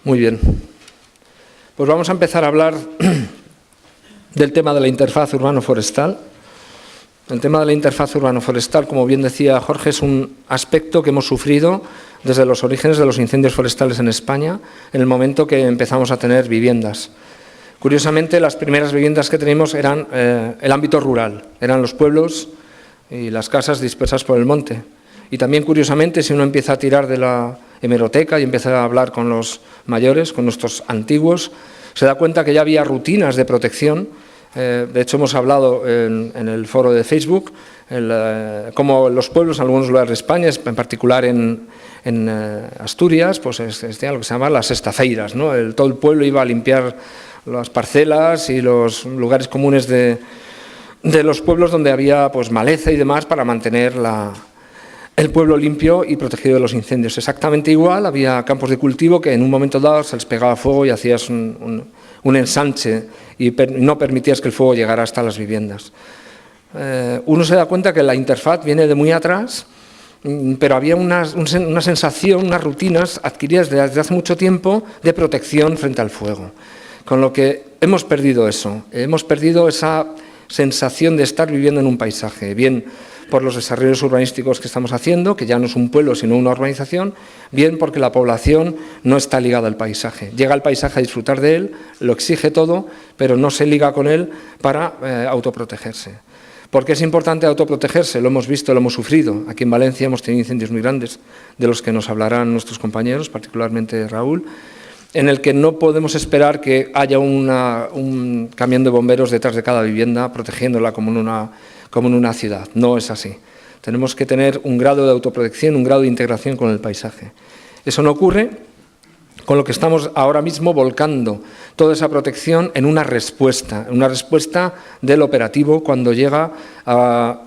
Muy bien. Pues vamos a empezar a hablar del tema de la interfaz urbano-forestal. El tema de la interfaz urbano-forestal, como bien decía Jorge, es un aspecto que hemos sufrido desde los orígenes de los incendios forestales en España, en el momento que empezamos a tener viviendas. Curiosamente, las primeras viviendas que tenemos eran el ámbito rural, eran los pueblos y las casas dispersas por el monte. Y también, curiosamente, si uno empieza a tirar de la hemeroteca y empieza a hablar con los mayores, con nuestros antiguos, se da cuenta que ya había rutinas de protección. De hecho, hemos hablado en el foro de Facebook, cómo los pueblos en algunos lugares de España, en particular en Asturias, pues existían lo que se llama las estafeiras, ¿no? Todo el pueblo iba a limpiar las parcelas y los lugares comunes de los pueblos donde había pues maleza y demás para mantener el pueblo limpio y protegido de los incendios. Exactamente igual, había campos de cultivo que en un momento dado se les pegaba fuego y hacías un ensanche y no permitías que el fuego llegara hasta las viviendas. Uno se da cuenta que la interfaz viene de muy atrás, pero había una sensación, unas rutinas adquiridas desde hace mucho tiempo de protección frente al fuego. Con lo que hemos perdido eso, hemos perdido esa sensación de estar viviendo en un paisaje, bien por los desarrollos urbanísticos que estamos haciendo, que ya no es un pueblo sino una urbanización, bien porque la población no está ligada al paisaje. Llega al paisaje a disfrutar de él, lo exige todo, pero no se liga con él para autoprotegerse. ¿Por qué es importante autoprotegerse? Lo hemos visto, lo hemos sufrido. Aquí en Valencia hemos tenido incendios muy grandes, de los que nos hablarán nuestros compañeros, particularmente Raúl, en el que no podemos esperar que haya un camión de bomberos detrás de cada vivienda, protegiéndola como en una ciudad. No es así. Tenemos que tener un grado de autoprotección, un grado de integración con el paisaje. Eso no ocurre, con lo que estamos ahora mismo volcando toda esa protección en una respuesta del operativo cuando llega la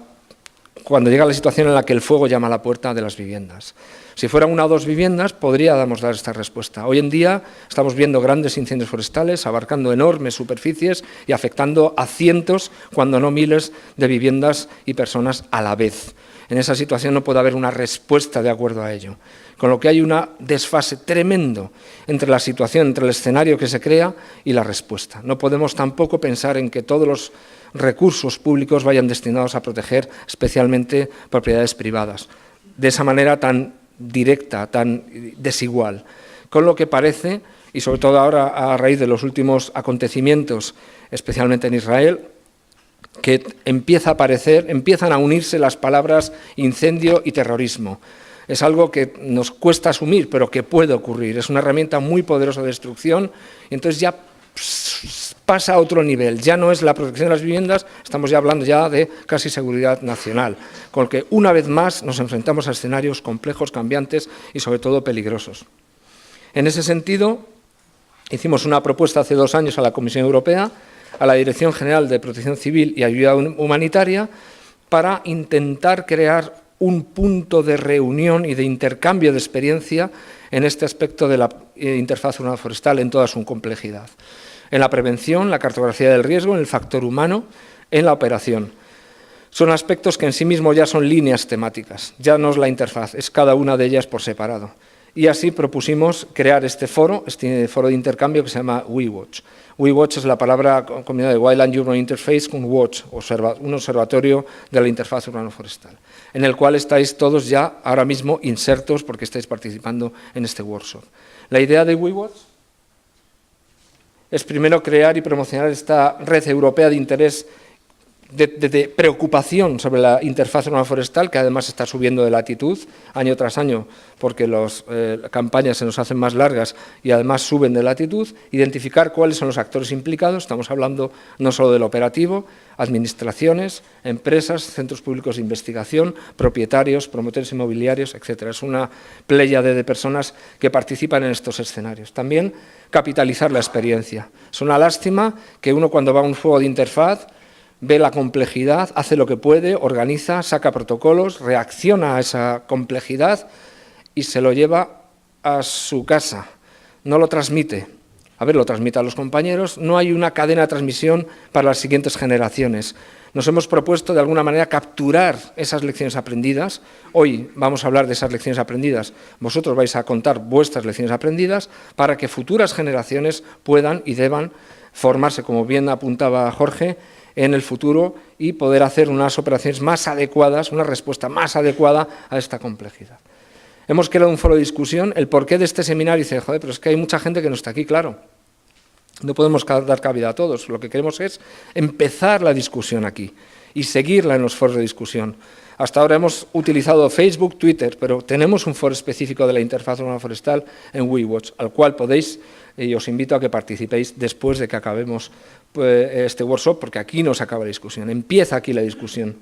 situación en la que el fuego llama a la puerta de las viviendas. Si fueran una o dos viviendas, podríamos dar esta respuesta. Hoy en día estamos viendo grandes incendios forestales abarcando enormes superficies y afectando a cientos, cuando no miles, de viviendas y personas a la vez. En esa situación no puede haber una respuesta de acuerdo a ello. Con lo que hay un desfase tremendo entre la situación, entre el escenario que se crea y la respuesta. No podemos tampoco pensar en que todos los recursos públicos vayan destinados a proteger especialmente propiedades privadas. De esa manera tan directa, tan desigual, con lo que parece, y sobre todo ahora a raíz de los últimos acontecimientos, especialmente en Israel, que empiezan a unirse las palabras incendio y terrorismo. Es algo que nos cuesta asumir, pero que puede ocurrir. Es una herramienta muy poderosa de destrucción, y entonces ya pasa a otro nivel. Ya no es la protección de las viviendas, estamos ya hablando ya de casi seguridad nacional, con lo que una vez más nos enfrentamos a escenarios complejos, cambiantes y sobre todo peligrosos. En ese sentido, hicimos una propuesta hace 2 años a la Comisión Europea, a la Dirección General de Protección Civil y Ayuda Humanitaria, para intentar crear un punto de reunión y de intercambio de experiencia en este aspecto de la interfaz urbano-forestal en toda su complejidad. En la prevención, la cartografía del riesgo, en el factor humano, en la operación. Son aspectos que en sí mismos ya son líneas temáticas, ya no es la interfaz, es cada una de ellas por separado. Y así propusimos crear este foro de intercambio que se llama WeWatch. WeWatch es la palabra combinada de Wildland Urban Interface con Watch, un observatorio de la interfaz urbano-forestal, en el cual estáis todos ya ahora mismo insertos porque estáis participando en este workshop. La idea de WeWatch es primero crear y promocionar esta red europea de interés, de preocupación sobre la interfaz urbano-forestal, que además está subiendo de latitud año tras año, porque las campañas se nos hacen más largas y además suben de latitud, identificar cuáles son los actores implicados. Estamos hablando no solo del operativo, administraciones, empresas, centros públicos de investigación, propietarios, promotores inmobiliarios, etc. Es una pléyade de personas que participan en estos escenarios. También capitalizar la experiencia. Es una lástima que uno, cuando va a un fuego de interfaz, ve la complejidad, hace lo que puede, organiza, saca protocolos, reacciona a esa complejidad y se lo lleva a su casa, no lo transmite. a ver, lo transmito a los compañeros, no hay una cadena de transmisión para las siguientes generaciones. Nos hemos propuesto, de alguna manera, capturar esas lecciones aprendidas. Hoy vamos a hablar de esas lecciones aprendidas. Vosotros vais a contar vuestras lecciones aprendidas para que futuras generaciones puedan y deban formarse, como bien apuntaba Jorge, en el futuro y poder hacer unas operaciones más adecuadas, una respuesta más adecuada a esta complejidad. Hemos creado un foro de discusión. El porqué de este seminario, dice, joder, pero es que hay mucha gente que no está aquí, claro. No podemos dar cabida a todos. Lo que queremos es empezar la discusión aquí y seguirla en los foros de discusión. Hasta ahora hemos utilizado Facebook, Twitter, pero tenemos un foro específico de la interfaz urbana forestal en WeWatch, al cual podéis, y os invito a que participéis después de que acabemos este workshop, porque aquí no se acaba la discusión, empieza aquí la discusión.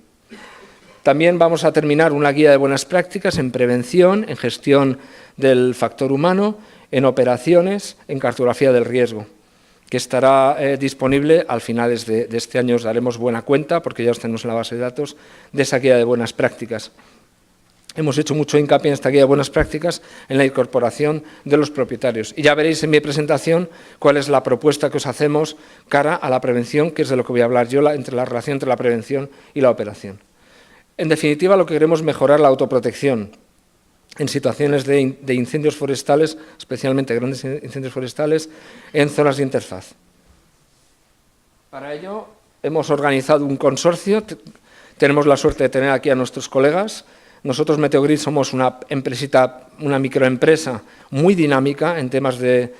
También vamos a terminar una guía de buenas prácticas en prevención, en gestión del factor humano, en operaciones, en cartografía del riesgo, que estará disponible al finales de este año. Os daremos buena cuenta, porque ya os tenemos en la base de datos, de esa guía de buenas prácticas. Hemos hecho mucho hincapié en esta guía de buenas prácticas en la incorporación de los propietarios. Y ya veréis en mi presentación cuál es la propuesta que os hacemos cara a la prevención, que es de lo que voy a hablar yo, la relación entre la prevención y la operación. En definitiva, lo que queremos es mejorar la autoprotección en situaciones de incendios forestales, especialmente grandes incendios forestales, en zonas de interfaz. Para ello hemos organizado un consorcio, tenemos la suerte de tener aquí a nuestros colegas. Nosotros, Meteogrid, somos una empresita, una microempresa muy dinámica en temas de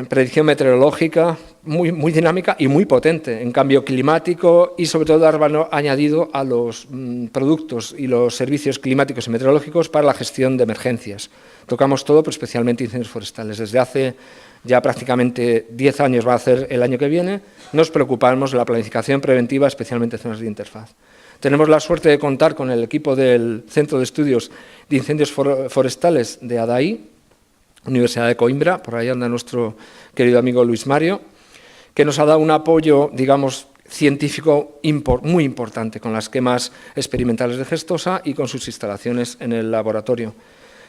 predicción meteorológica, muy dinámica y muy potente en cambio climático y sobre todo dar valor añadido a los productos y los servicios climáticos y meteorológicos para la gestión de emergencias. Tocamos todo, pero especialmente incendios forestales. Desde hace ya prácticamente 10 años, va a ser el año que viene, nos preocupamos de la planificación preventiva, especialmente en zonas de interfaz. Tenemos la suerte de contar con el equipo del Centro de Estudios de Incendios Forestales de ADAI, Universidad de Coimbra, por ahí anda nuestro querido amigo Luis Mario, que nos ha dado un apoyo, digamos, científico muy importante con las quemas experimentales de Gestosa y con sus instalaciones en el laboratorio.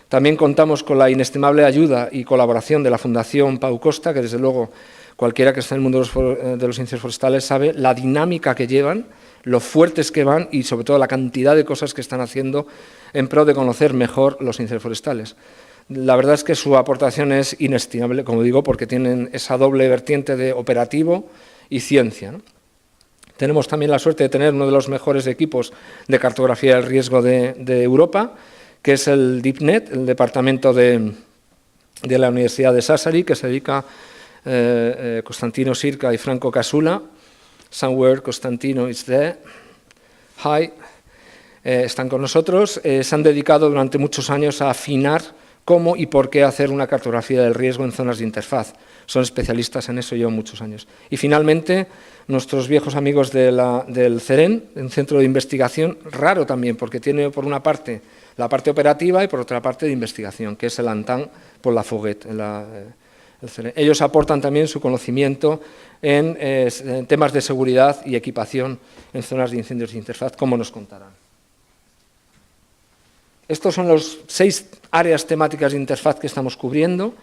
También contamos con la inestimable ayuda y colaboración de la Fundación Pau Costa, que desde luego cualquiera que esté en el mundo de los incendios forestales sabe la dinámica que llevan, lo fuertes que van y sobre todo la cantidad de cosas que están haciendo en pro de conocer mejor los incendios forestales. La verdad es que su aportación es inestimable, como digo, porque tienen esa doble vertiente de operativo y ciencia, ¿no? Tenemos también la suerte de tener uno de los mejores equipos de cartografía del riesgo de Europa, que es el DeepNet, el departamento de la Universidad de Sassari, que se dedica Costantino Sirca y Franco Casula. Somewhere Costantino is there. Hi. Están con nosotros. Se han dedicado durante muchos años a afinar cómo y por qué hacer una cartografía del riesgo en zonas de interfaz. Son especialistas en eso, llevan muchos años. Y finalmente, nuestros viejos amigos del CEREN, un centro de investigación, raro también, porque tiene por una parte la parte operativa y por otra parte de investigación, que es el ANTAN por la Foguet. El CEREN. Ellos aportan también su conocimiento en temas de seguridad y equipación en zonas de incendios de interfaz, como nos contarán. Estos son los 6 áreas temáticas de interfaz que estamos cubriendo.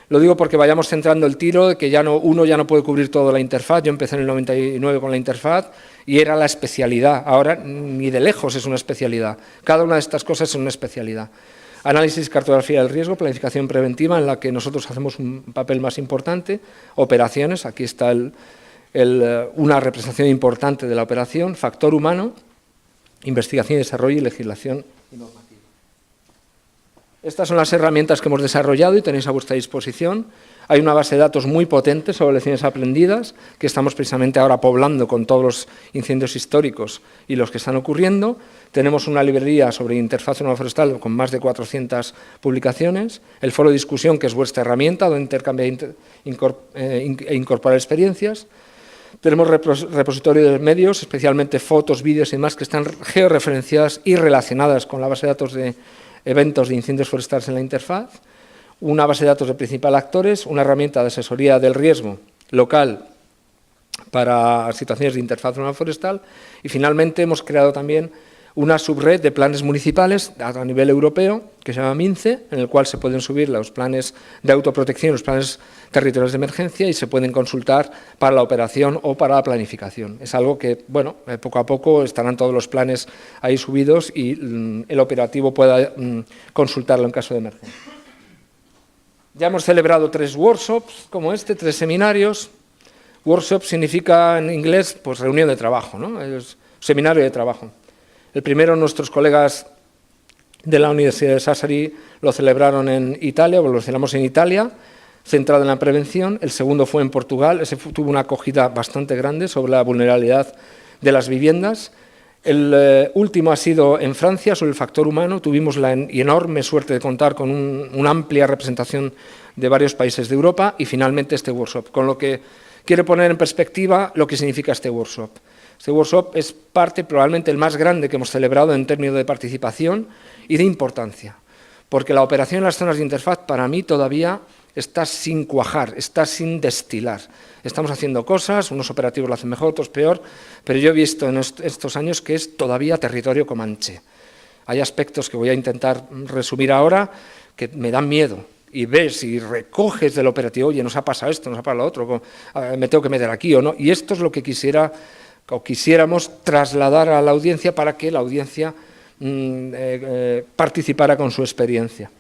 Lo digo porque vayamos centrando el tiro, de que uno ya no puede cubrir toda la interfaz. Yo empecé en el 99 con la interfaz y era la especialidad. Ahora ni de lejos es una especialidad. Cada una de estas cosas es una especialidad. Análisis y cartografía del riesgo, planificación preventiva, en la que nosotros hacemos un papel más importante. Operaciones, aquí está una representación importante de la operación. Factor humano, investigación y desarrollo y legislación y normativa. Estas son las herramientas que hemos desarrollado y tenéis a vuestra disposición. Hay una base de datos muy potente sobre lecciones aprendidas, que estamos precisamente ahora poblando con todos los incendios históricos y los que están ocurriendo. Tenemos una librería sobre interfaz urbana forestal con más de 400 publicaciones. El foro de discusión, que es vuestra herramienta, donde intercambiar e incorporar experiencias. Tenemos repositorio de medios, especialmente fotos, vídeos y demás, que están georreferenciadas y relacionadas con la base de datos de eventos de incendios forestales en la interfaz, una base de datos de principales actores, una herramienta de asesoría del riesgo local para situaciones de interfaz urbana forestal y finalmente hemos creado también una subred de planes municipales a nivel europeo, que se llama MINCE, en el cual se pueden subir los planes de autoprotección, los planes territoriales de emergencia, y se pueden consultar para la operación o para la planificación. Es algo que, bueno, poco a poco estarán todos los planes ahí subidos y el operativo pueda consultarlo en caso de emergencia. Ya hemos celebrado 3 workshops como este, 3 seminarios. Workshop significa en inglés pues reunión de trabajo, ¿no? Es seminario de trabajo. El primero, nuestros colegas de la Universidad de Sassari lo celebraron en Italia, o lo celebramos en Italia, centrado en la prevención. El segundo fue en Portugal, ese tuvo una acogida bastante grande sobre la vulnerabilidad de las viviendas. El último ha sido en Francia, sobre el factor humano. Tuvimos la enorme suerte de contar con una amplia representación de varios países de Europa y finalmente este workshop, con lo que quiero poner en perspectiva lo que significa este workshop. Este workshop es parte, probablemente el más grande que hemos celebrado en términos de participación y de importancia, porque la operación en las zonas de interfaz para mí todavía está sin cuajar, está sin destilar. Estamos haciendo cosas, unos operativos lo hacen mejor, otros peor, pero yo he visto en estos años que es todavía territorio comanche. Hay aspectos que voy a intentar resumir ahora que me dan miedo. Y ves y recoges del operativo, oye, nos ha pasado esto, nos ha pasado lo otro, me tengo que meter aquí o no. Y esto es lo que quisiéramos trasladar a la audiencia para que la audiencia participara con su experiencia.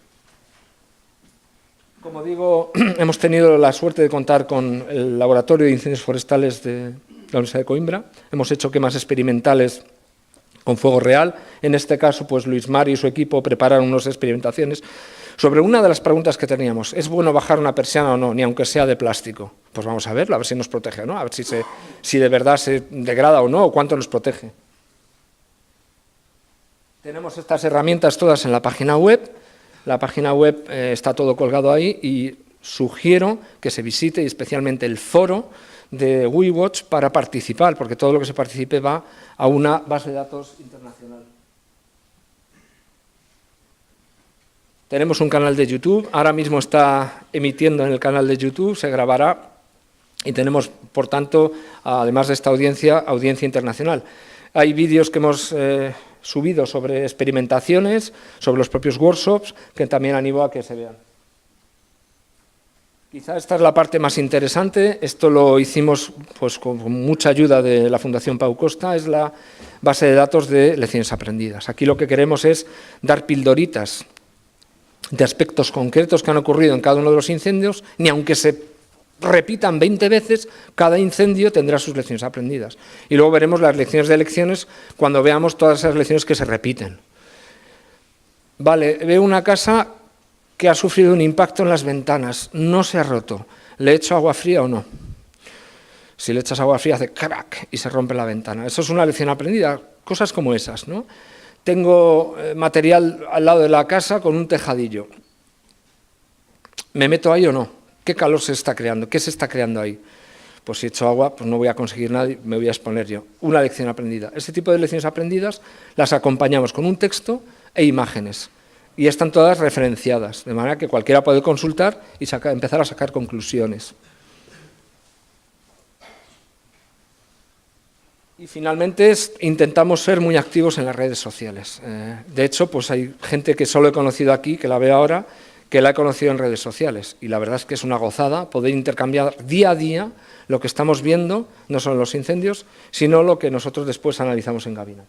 Como digo, hemos tenido la suerte de contar con el Laboratorio de Incendios Forestales de la Universidad de Coimbra. Hemos hecho quemas experimentales con fuego real. En este caso, pues Luis Mari y su equipo prepararon unas experimentaciones sobre una de las preguntas que teníamos. ¿Es bueno bajar una persiana o no, ni aunque sea de plástico? Pues vamos a verlo, a ver si nos protege o no, a ver si de verdad se degrada o no, o cuánto nos protege. Tenemos estas herramientas todas en la página web. La página web está todo colgado ahí y sugiero que se visite, y especialmente el foro de WeWatch, para participar, porque todo lo que se participe va a una base de datos internacional. Tenemos un canal de YouTube, ahora mismo está emitiendo en el canal de YouTube, se grabará, y tenemos, por tanto, además de esta audiencia internacional. Hay vídeos que hemos subido sobre experimentaciones, sobre los propios workshops, que también animo a que se vean. Quizá esta es la parte más interesante. Esto lo hicimos pues, con mucha ayuda de la Fundación Pau Costa, es la base de datos de lecciones aprendidas. Aquí lo que queremos es dar pildoritas de aspectos concretos que han ocurrido en cada uno de los incendios, ni aunque se repitan 20 veces, cada incendio tendrá sus lecciones aprendidas. Y luego veremos las lecciones de lecciones cuando veamos todas esas lecciones que se repiten. Vale, veo una casa que ha sufrido un impacto en las ventanas, no se ha roto. ¿Le echo agua fría o no? Si le echas agua fría hace crack y se rompe la ventana. Eso es una lección aprendida, cosas como esas, ¿no? Tengo material al lado de la casa con un tejadillo. ¿Me meto ahí o no? ¿Qué calor se está creando? ¿Qué se está creando ahí? Pues si echo agua, pues no voy a conseguir nada y me voy a exponer yo. Una lección aprendida. Este tipo de lecciones aprendidas las acompañamos con un texto e imágenes. Y están todas referenciadas, de manera que cualquiera puede consultar y empezar a sacar conclusiones. Y finalmente intentamos ser muy activos en las redes sociales. De hecho, pues hay gente que solo he conocido aquí, que la veo ahora, que la he conocido en redes sociales. Y la verdad es que es una gozada poder intercambiar día a día lo que estamos viendo, no solo los incendios, sino lo que nosotros después analizamos en Gabina.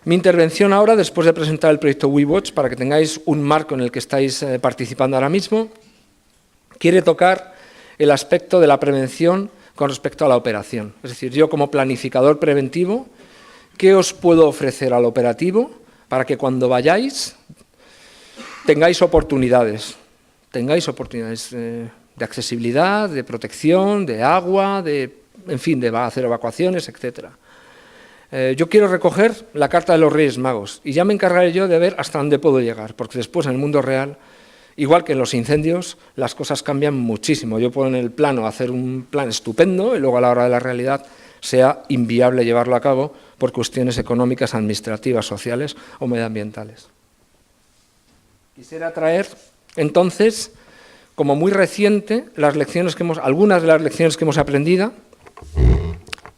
Mi intervención ahora, después de presentar el proyecto WeWatch, para que tengáis un marco en el que estáis participando ahora mismo, quiere tocar el aspecto de la prevención con respecto a la operación. Es decir, yo como planificador preventivo, ¿qué os puedo ofrecer al operativo para que cuando vayáis tengáis oportunidades? Tengáis oportunidades de accesibilidad, de protección, de agua, en fin, de hacer evacuaciones, etcétera. Yo quiero recoger la carta de los Reyes Magos y ya me encargaré yo de ver hasta dónde puedo llegar, porque después en el mundo real, igual que en los incendios, las cosas cambian muchísimo. Yo puedo en el plano hacer un plan estupendo y luego a la hora de la realidad sea inviable llevarlo a cabo por cuestiones económicas, administrativas, sociales o medioambientales. Quisiera traer, entonces, como muy reciente, algunas de las lecciones que hemos aprendido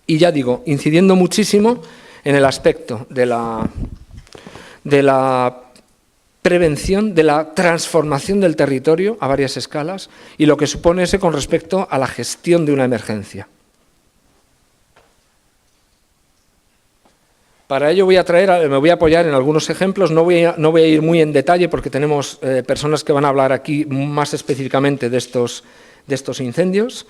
Y ya digo, incidiendo muchísimo en el aspecto de la prevención, de la transformación del territorio a varias escalas y lo que supone ese con respecto a la gestión de una emergencia. Para ello me voy a apoyar en algunos ejemplos, no voy a ir muy en detalle porque tenemos personas que van a hablar aquí más específicamente de estos incendios,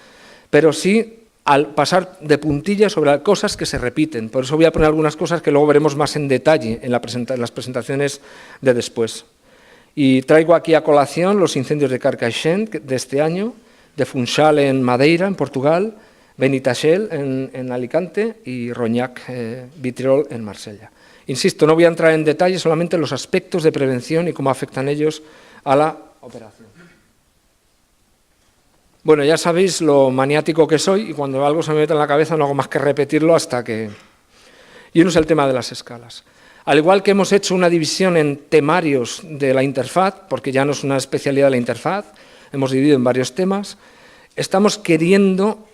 pero sí al pasar de puntillas sobre cosas que se repiten. Por eso voy a poner algunas cosas que luego veremos más en detalle en las presentaciones de después. Y traigo aquí a colación los incendios de Carcaixent de este año, de Funchal en Madeira, en Portugal, Benitachell en Alicante y Rognac, Vitrol en Marsella. Insisto, no voy a entrar en detalle, solamente los aspectos de prevención y cómo afectan ellos a la operación. Bueno, ya sabéis lo maniático que soy y cuando algo se me mete en la cabeza no hago más que repetirlo hasta que... Y uno es el tema de las escalas. Al igual que hemos hecho una división en temarios de la interfaz, porque ya no es una especialidad de la interfaz, hemos dividido en varios temas, estamos queriendo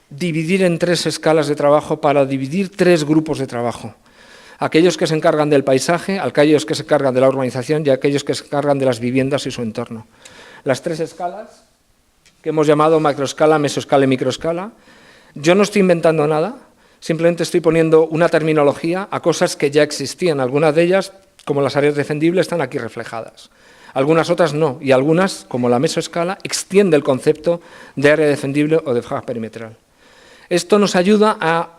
dividir en 3 escalas de trabajo para dividir 3 grupos de trabajo. Aquellos que se encargan del paisaje, aquellos que se encargan de la urbanización y aquellos que se encargan de las viviendas y su entorno. Las 3 escalas que hemos llamado macroescala, mesoescala y microescala. Yo no estoy inventando nada, simplemente estoy poniendo una terminología a cosas que ya existían. Algunas de ellas, como las áreas defendibles, están aquí reflejadas. Algunas otras no, y algunas, como la mesoescala, extiende el concepto de área defendible o de franja perimetral. Esto nos ayuda a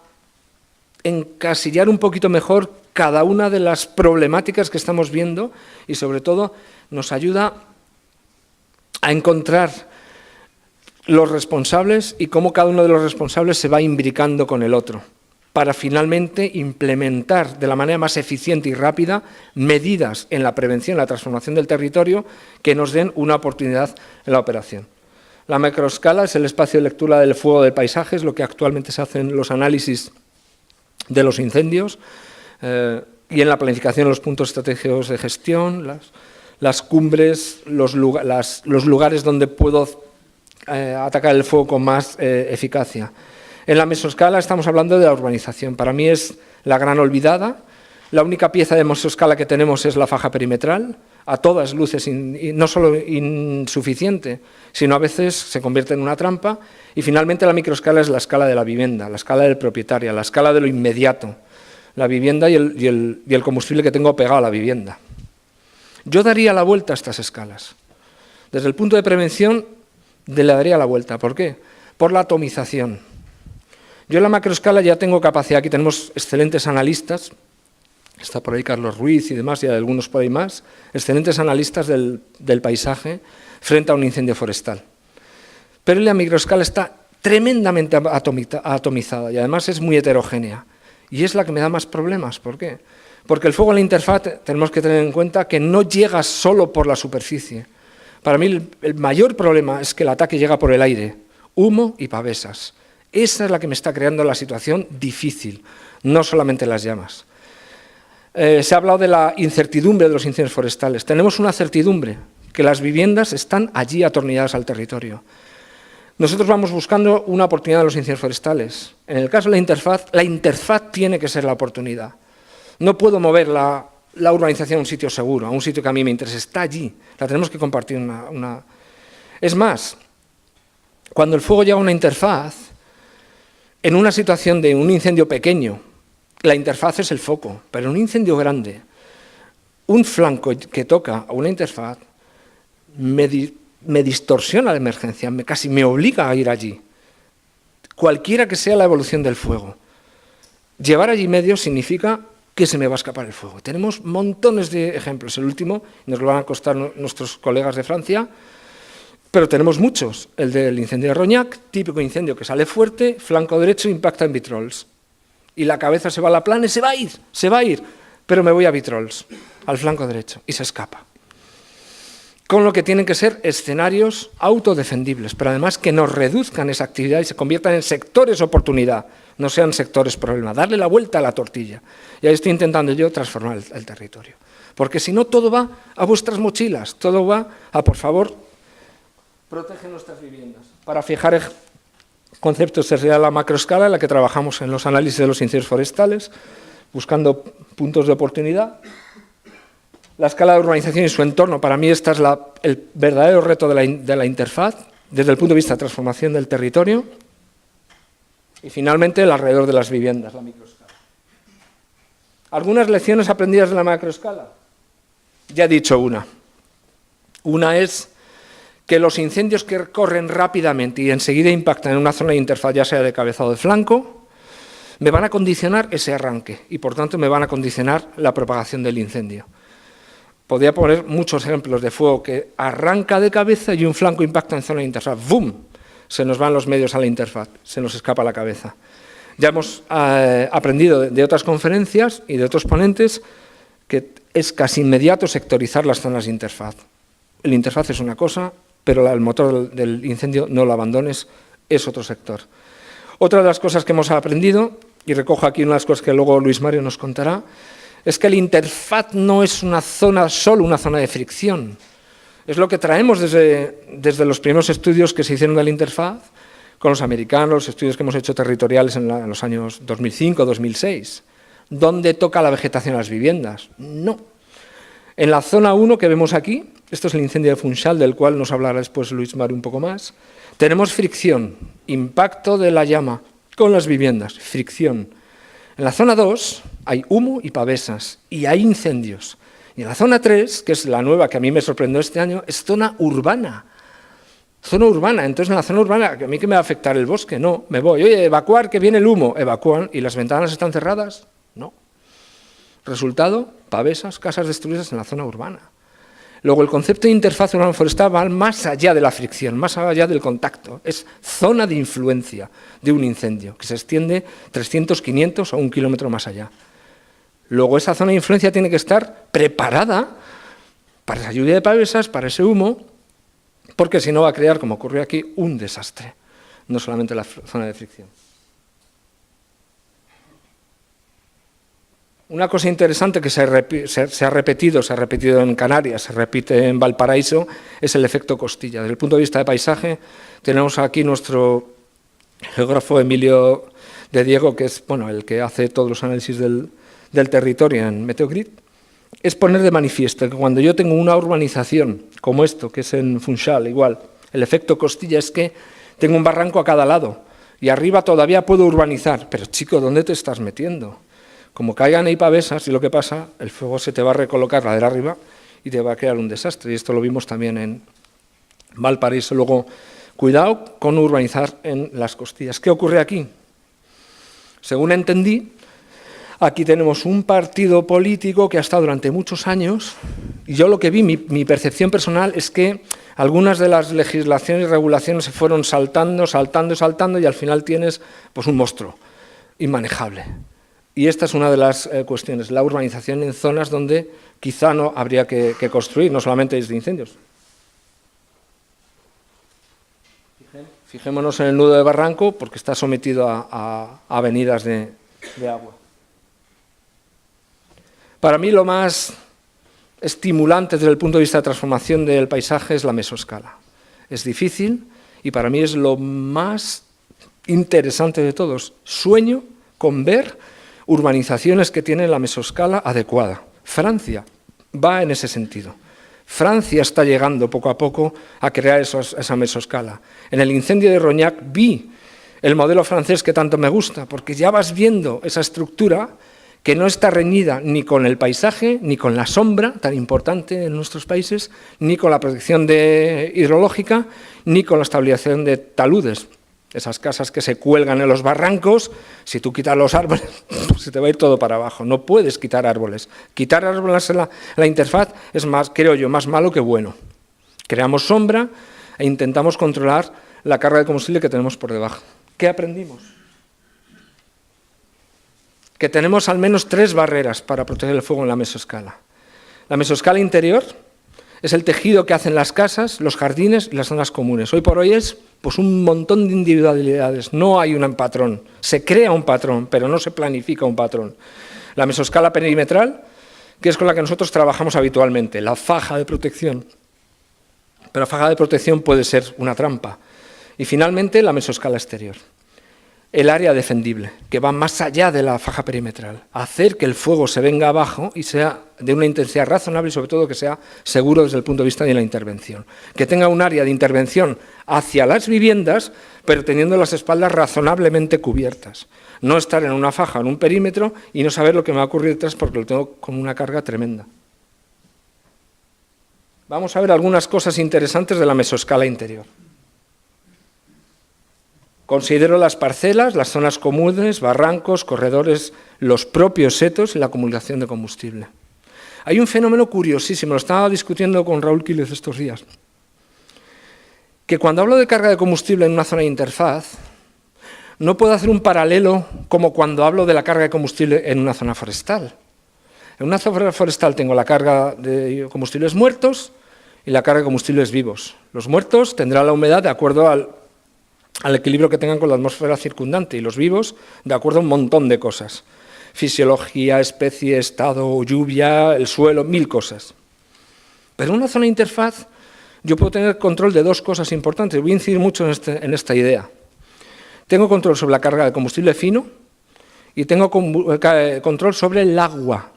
encasillar un poquito mejor cada una de las problemáticas que estamos viendo y, sobre todo, nos ayuda a encontrar los responsables y cómo cada uno de los responsables se va imbricando con el otro, para finalmente implementar de la manera más eficiente y rápida medidas en la prevención, la transformación del territorio que nos den una oportunidad en la operación. La macroescala es el espacio de lectura del fuego del paisaje, es lo que actualmente se hace en los análisis de los incendios y en la planificación de los puntos estratégicos de gestión, las cumbres, los lugares donde puedo atacar el fuego con más eficacia. En la mesoescala estamos hablando de la urbanización. Para mí es la gran olvidada. La única pieza de mesoescala que tenemos es la faja perimetral, a todas luces, y no solo insuficiente, sino a veces se convierte en una trampa. Y finalmente la microescala es la escala de la vivienda, la escala del propietario, la escala de lo inmediato, la vivienda y el combustible que tengo pegado a la vivienda. Yo daría la vuelta a estas escalas. Desde el punto de prevención, le daría la vuelta. ¿Por qué? Por la atomización. Yo en la macroescala ya tengo capacidad, aquí tenemos excelentes analistas, está por ahí Carlos Ruiz y demás, y hay algunos por ahí más, excelentes analistas del paisaje frente a un incendio forestal. Pero en la microescala está tremendamente atomizada y además es muy heterogénea. Y es la que me da más problemas. ¿Por qué? Porque el fuego en la interfaz tenemos que tener en cuenta que no llega solo por la superficie. Para mí el mayor problema es que el ataque llega por el aire, humo y pavesas. Esa es la que me está creando la situación difícil, no solamente las llamas. Se ha hablado de la incertidumbre de los incendios forestales. Tenemos una certidumbre, que las viviendas están allí atornilladas al territorio. Nosotros vamos buscando una oportunidad de los incendios forestales. En el caso de la interfaz tiene que ser la oportunidad. No puedo mover la urbanización a un sitio seguro, a un sitio que a mí me interesa. Está allí, la tenemos que compartir. Es más, cuando el fuego llega a una interfaz, en una situación de un incendio pequeño, la interfaz es el foco, pero en un incendio grande, un flanco que toca a una interfaz me distorsiona la emergencia, casi me obliga a ir allí, cualquiera que sea la evolución del fuego. Llevar allí medio significa que se me va a escapar el fuego. Tenemos montones de ejemplos. El último nos lo van a contar nuestros colegas de Francia, pero tenemos muchos. El del incendio de Rognac, típico incendio que sale fuerte, flanco derecho, impacta en Vitrolles. Y la cabeza se va a la plana y se va a ir, pero me voy a Vitrolles, al flanco derecho, y se escapa. Con lo que tienen que ser escenarios autodefendibles, pero además que nos reduzcan esa actividad y se conviertan en sectores oportunidad, no sean sectores problema, darle la vuelta a la tortilla. Y ahí estoy intentando yo transformar el territorio. Porque si no, todo va a vuestras mochilas, todo va a, por favor, protege nuestras viviendas. Para fijar concepto sería la macroescala en la que trabajamos en los análisis de los incendios forestales, buscando puntos de oportunidad. La escala de urbanización y su entorno, para mí este es el verdadero reto de la interfaz, desde el punto de vista de transformación del territorio. Y finalmente el alrededor de las viviendas, la microescala. ¿Algunas lecciones aprendidas de la macroescala? Ya he dicho una. Una es que los incendios que corren rápidamente y enseguida impactan en una zona de interfaz, ya sea de cabeza o de flanco, me van a condicionar ese arranque y, por tanto, me van a condicionar la propagación del incendio. Podría poner muchos ejemplos de fuego que arranca de cabeza y un flanco impacta en zona de interfaz. ¡Bum! Se nos van los medios a la interfaz, se nos escapa la cabeza. Ya hemos aprendido de otras conferencias y de otros ponentes que es casi inmediato sectorizar las zonas de interfaz. El interfaz es una cosa, pero el motor del incendio no lo abandones, es otro sector. Otra de las cosas que hemos aprendido, y recojo aquí unas cosas que luego Luis Mario nos contará, es que el interfaz no es solo una zona de fricción. Es lo que traemos desde los primeros estudios que se hicieron de la interfaz con los americanos, los estudios que hemos hecho territoriales en los años 2005-2006. ¿Dónde toca la vegetación a las viviendas? No. En la zona 1 que vemos aquí, esto es el incendio de Funchal, del cual nos hablará después Luis Mario un poco más, tenemos fricción, impacto de la llama con las viviendas, fricción. En la zona 2 hay humo y pavesas, y hay incendios. Y en la zona 3, que es la nueva que a mí me sorprendió este año, es zona urbana. Zona urbana, entonces en la zona urbana, ¿a mí qué me va a afectar el bosque? No, me voy, oye, evacuar, que viene el humo, evacúan, ¿y las ventanas están cerradas? No. Resultado, pavesas, casas destruidas en la zona urbana. Luego, el concepto de interfaz urbano-forestal va más allá de la fricción, más allá del contacto. Es zona de influencia de un incendio, que se extiende 300, 500 o 1 kilómetro más allá. Luego, esa zona de influencia tiene que estar preparada para esa lluvia de pavesas, para ese humo, porque si no va a crear, como ocurrió aquí, un desastre, no solamente la zona de fricción. Una cosa interesante que se ha repetido en Canarias, se repite en Valparaíso, es el efecto costilla. Desde el punto de vista de paisaje, tenemos aquí nuestro geógrafo Emilio de Diego, que es el que hace todos los análisis del territorio en Meteogrid, es poner de manifiesto que cuando yo tengo una urbanización como esto, que es en Funchal, igual, el efecto costilla es que tengo un barranco a cada lado y arriba todavía puedo urbanizar, pero chico, ¿dónde te estás metiendo? Como caigan ahí pavesas y lo que pasa, el fuego se te va a recolocar ladera arriba y te va a crear un desastre. Y esto lo vimos también en Valparaíso. Luego, cuidado con urbanizar en las costillas. ¿Qué ocurre aquí? Según entendí, aquí tenemos un partido político que ha estado durante muchos años, y yo lo que vi, mi percepción personal, es que algunas de las legislaciones y regulaciones se fueron saltando, y al final tienes un monstruo inmanejable. Y esta es una de las cuestiones, la urbanización en zonas donde quizá no habría que construir, no solamente desde incendios. Fijémonos en el nudo de barranco, porque está sometido a avenidas de agua. Para mí lo más estimulante desde el punto de vista de transformación del paisaje es la mesoescala. Es difícil y para mí es lo más interesante de todos. Sueño con ver urbanizaciones que tienen la mesoescala adecuada. Francia va en ese sentido. Francia está llegando poco a poco a crear esa mesoescala. En el incendio de Rognac vi el modelo francés que tanto me gusta, porque ya vas viendo esa estructura que no está reñida ni con el paisaje, ni con la sombra, tan importante en nuestros países, ni con la protección hidrológica, ni con la estabilización de taludes. Esas casas que se cuelgan en los barrancos, si tú quitas los árboles, se te va a ir todo para abajo. No puedes quitar árboles. Quitar árboles en la interfaz es más, creo yo, más malo que bueno. Creamos sombra e intentamos controlar la carga de combustible que tenemos por debajo. ¿Qué aprendimos? Que tenemos al menos 3 barreras para proteger el fuego en la mesoescala. La mesoescala interior es el tejido que hacen las casas, los jardines y las zonas comunes. Hoy por hoy es un montón de individualidades, no hay un patrón. Se crea un patrón, pero no se planifica un patrón. La mesoescala perimetral, que es con la que nosotros trabajamos habitualmente, la faja de protección. Pero la faja de protección puede ser una trampa. Y finalmente la mesoescala exterior, el área defendible, que va más allá de la faja perimetral, hacer que el fuego se venga abajo y sea de una intensidad razonable y sobre todo que sea seguro desde el punto de vista de la intervención, que tenga un área de intervención hacia las viviendas, pero teniendo las espaldas razonablemente cubiertas, no estar en una faja, en un perímetro y no saber lo que me va a ocurrir detrás porque lo tengo con una carga tremenda. Vamos a ver algunas cosas interesantes de la mesoescala interior. Considero las parcelas, las zonas comunes, barrancos, corredores, los propios setos y la acumulación de combustible. Hay un fenómeno curiosísimo, lo estaba discutiendo con Raúl Quílez estos días, que cuando hablo de carga de combustible en una zona de interfaz, no puedo hacer un paralelo como cuando hablo de la carga de combustible en una zona forestal. En una zona forestal tengo la carga de combustibles muertos y la carga de combustibles vivos. Los muertos tendrán la humedad de acuerdo al equilibrio que tengan con la atmósfera circundante y los vivos de acuerdo a un montón de cosas. Fisiología, especie, estado, lluvia, el suelo, 1000 cosas. Pero en una zona de interfaz yo puedo tener control de dos cosas importantes. Voy a incidir mucho en esta idea. Tengo control sobre la carga de combustible fino y tengo control sobre el agua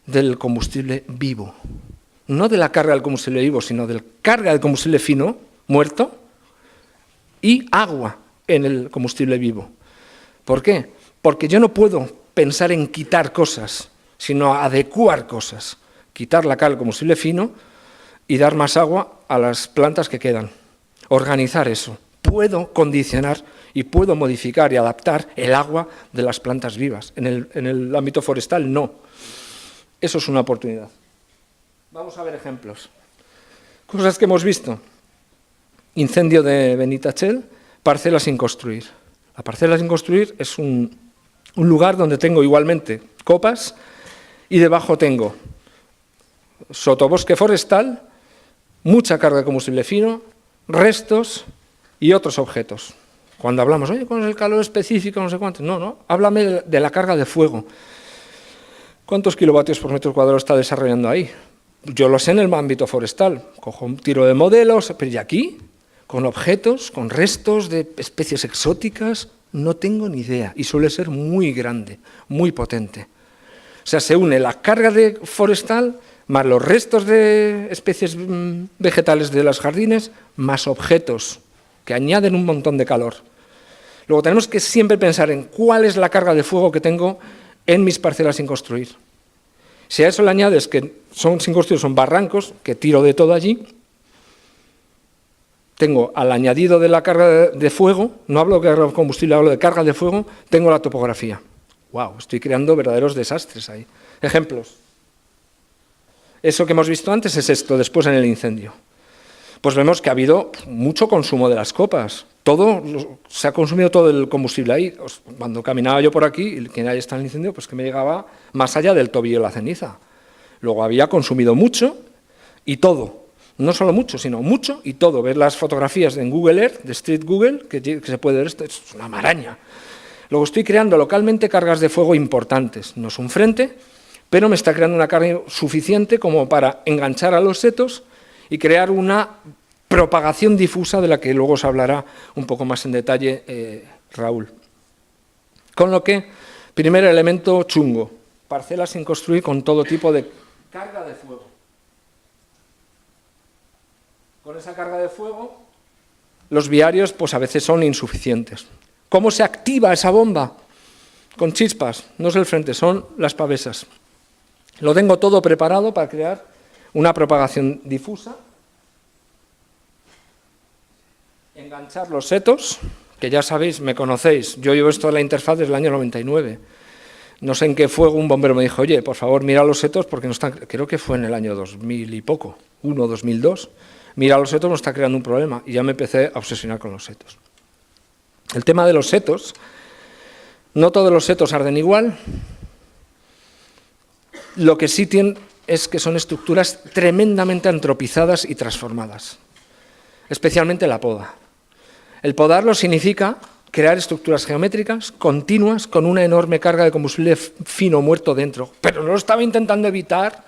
del combustible vivo. No de la carga del combustible vivo, sino de la carga del combustible fino, muerto, y agua en el combustible vivo. ¿Por qué? Porque yo no puedo pensar en quitar cosas, sino adecuar cosas. Quitar la carga del combustible fino y dar más agua a las plantas que quedan. Organizar eso. Puedo condicionar y puedo modificar y adaptar el agua de las plantas vivas. En el ámbito forestal, no. Eso es una oportunidad. Vamos a ver ejemplos. Cosas que hemos visto. Incendio de Benitachell, parcela sin construir. La parcela sin construir es un lugar donde tengo igualmente copas y debajo tengo sotobosque forestal, mucha carga de combustible fino, restos y otros objetos. Cuando hablamos, oye, ¿cuál es el calor específico? No sé cuánto. No, háblame de la carga de fuego. ¿Cuántos kilovatios por metro cuadrado está desarrollando ahí? Yo lo sé en el ámbito forestal. Cojo un tiro de modelos, pero ¿y aquí? Con objetos, con restos de especies exóticas, no tengo ni idea. Y suele ser muy grande, muy potente. O sea, se une la carga de forestal más los restos de especies vegetales de los jardines, más objetos que añaden un montón de calor. Luego tenemos que siempre pensar en cuál es la carga de fuego que tengo en mis parcelas sin construir. Si a eso le añades que son sin construir, son barrancos, que tiro de todo allí, tengo al añadido de la carga de fuego, no hablo de carga de combustible, hablo de carga de fuego, tengo la topografía. ¡Wow! Estoy creando verdaderos desastres ahí. Ejemplos. Eso que hemos visto antes es esto, después en el incendio. Pues vemos que ha habido mucho consumo de las copas. Se ha consumido todo el combustible ahí. Cuando caminaba yo por aquí, y quien ahí está en el incendio, pues que me llegaba más allá del tobillo la ceniza. Luego había consumido mucho y todo. No solo mucho, sino mucho y todo. Ver las fotografías en Google Earth, de Street Google, que se puede ver esto, es una maraña. Luego estoy creando localmente cargas de fuego importantes. No es un frente, pero me está creando una carga suficiente como para enganchar a los setos y crear una propagación difusa de la que luego os hablará un poco más en detalle Raúl. Con lo que, primer elemento chungo, parcelas sin construir con todo tipo de carga de fuego. Con esa carga de fuego, los viarios pues a veces son insuficientes. ¿Cómo se activa esa bomba? Con chispas, no es el frente, son las pavesas. Lo tengo todo preparado para crear una propagación difusa, enganchar los setos, que ya sabéis, me conocéis, yo llevo esto de la interfaz desde el año 99. No sé en qué fuego un bombero me dijo, oye, por favor, mira los setos, porque no están, creo que fue en el año 2000 y poco, 2002. Mira los setos, nos está creando un problema, y ya me empecé a obsesionar con los setos. El tema de los setos, no todos los setos arden igual, lo que sí tienen es que son estructuras tremendamente antropizadas y transformadas, especialmente la poda. El podarlo significa crear estructuras geométricas continuas con una enorme carga de combustible fino muerto dentro, pero no lo estaba intentando evitar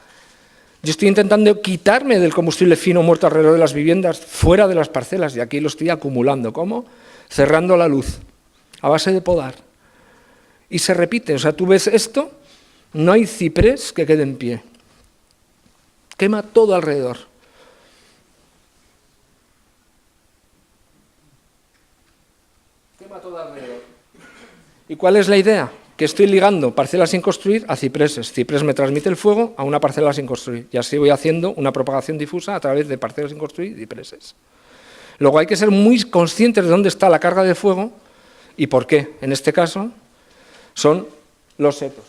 Yo estoy intentando quitarme del combustible fino muerto alrededor de las viviendas, fuera de las parcelas, y aquí lo estoy acumulando. ¿Cómo? Cerrando la luz, a base de podar. Y se repite, o sea, tú ves esto, no hay ciprés que quede en pie. Quema todo alrededor. Quema todo alrededor. ¿Y cuál es la idea? Que estoy ligando parcelas sin construir a cipreses. Ciprés me transmite el fuego a una parcela sin construir. Y así voy haciendo una propagación difusa a través de parcelas sin construir y cipreses. Luego hay que ser muy conscientes de dónde está la carga de fuego y por qué. En este caso son los setos.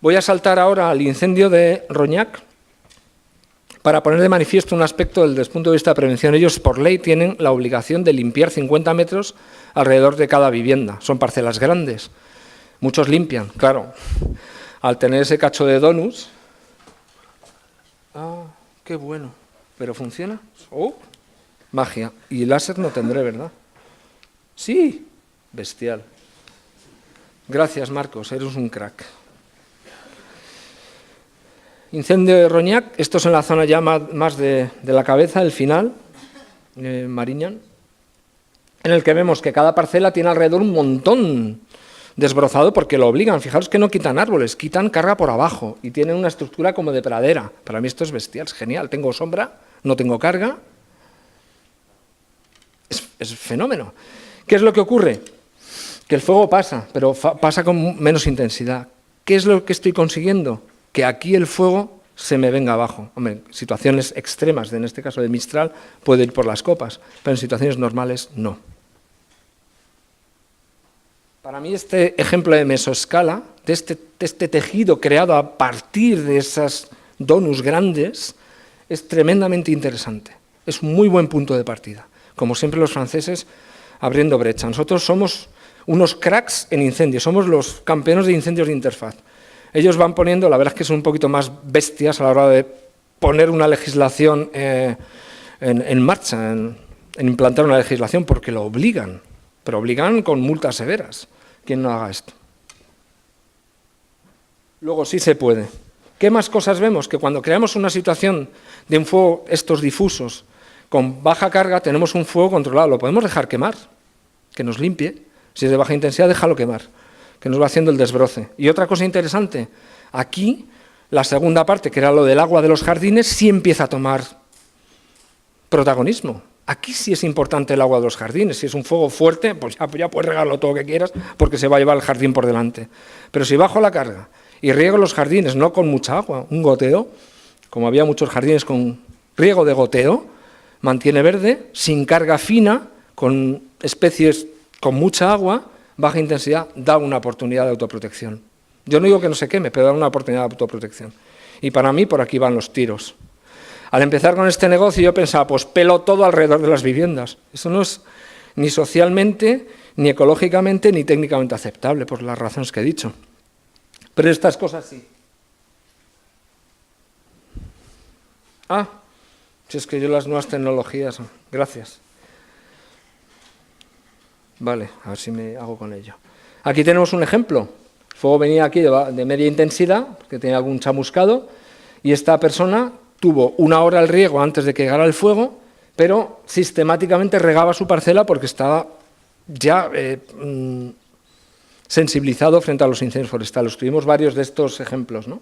Voy a saltar ahora al incendio de Roñac para poner de manifiesto un aspecto desde el punto de vista de prevención. Ellos, por ley, tienen la obligación de limpiar 50 metros alrededor de cada vivienda. Son parcelas grandes. Muchos limpian, claro. Al tener ese cacho de donuts... ¡Ah, qué bueno! ¿Pero funciona? ¡Oh! Magia. Y láser no tendré, ¿verdad? ¡Sí! Bestial. Gracias, Marcos, eres un crack. Incendio de Roñac, esto es en la zona ya más de la cabeza, el final, Mariñán, en el que vemos que cada parcela tiene alrededor un montón desbrozado porque lo obligan. Fijaros que no quitan árboles, quitan carga por abajo y tienen una estructura como de pradera. Para mí esto es bestial, es genial. Tengo sombra, no tengo carga. Es fenómeno. ¿Qué es lo que ocurre? Que el fuego pasa, pero pasa con menos intensidad. ¿Qué es lo que estoy consiguiendo? Que aquí el fuego se me venga abajo. Hombre, situaciones extremas, en este caso de Mistral, puede ir por las copas, pero en situaciones normales no. Para mí este ejemplo de mesoescala, de este tejido creado a partir de esas donuts grandes, es tremendamente interesante. Es un muy buen punto de partida. Como siempre los franceses abriendo brecha. Nosotros somos unos cracks en incendios, somos los campeones de incendios de interfaz. Ellos van poniendo, la verdad es que son un poquito más bestias a la hora de poner una legislación en marcha, en implantar una legislación, porque lo obligan, pero obligan con multas severas. Quien no haga esto. Luego sí se puede. ¿Qué más cosas vemos? Que cuando creamos una situación de un fuego, estos difusos, con baja carga, tenemos un fuego controlado, lo podemos dejar quemar, que nos limpie. Si es de baja intensidad, déjalo quemar, que nos va haciendo el desbroce. Y otra cosa interesante, aquí, la segunda parte, que era lo del agua de los jardines, sí empieza a tomar protagonismo. Aquí sí es importante el agua de los jardines. Si es un fuego fuerte, pues ya puedes regarlo todo lo que quieras, porque se va a llevar el jardín por delante. Pero si bajo la carga y riego los jardines, no con mucha agua, un goteo, como había muchos jardines con riego de goteo, mantiene verde, sin carga fina, con especies con mucha agua, baja intensidad, da una oportunidad de autoprotección. Yo no digo que no se queme, pero da una oportunidad de autoprotección. Y para mí, por aquí van los tiros. Al empezar con este negocio yo pensaba, pues pelo todo alrededor de las viviendas. Eso no es ni socialmente, ni ecológicamente, ni técnicamente aceptable, por las razones que he dicho. Pero estas cosas sí. Ah, si es que yo las nuevas tecnologías... Gracias. Vale, a ver si me hago con ello. Aquí tenemos un ejemplo. El fuego venía aquí de media intensidad, que tenía algún chamuscado, y esta persona tuvo 1 hora el riego antes de que llegara el fuego, pero sistemáticamente regaba su parcela porque estaba ya sensibilizado frente a los incendios forestales. Tuvimos varios de estos ejemplos, ¿no?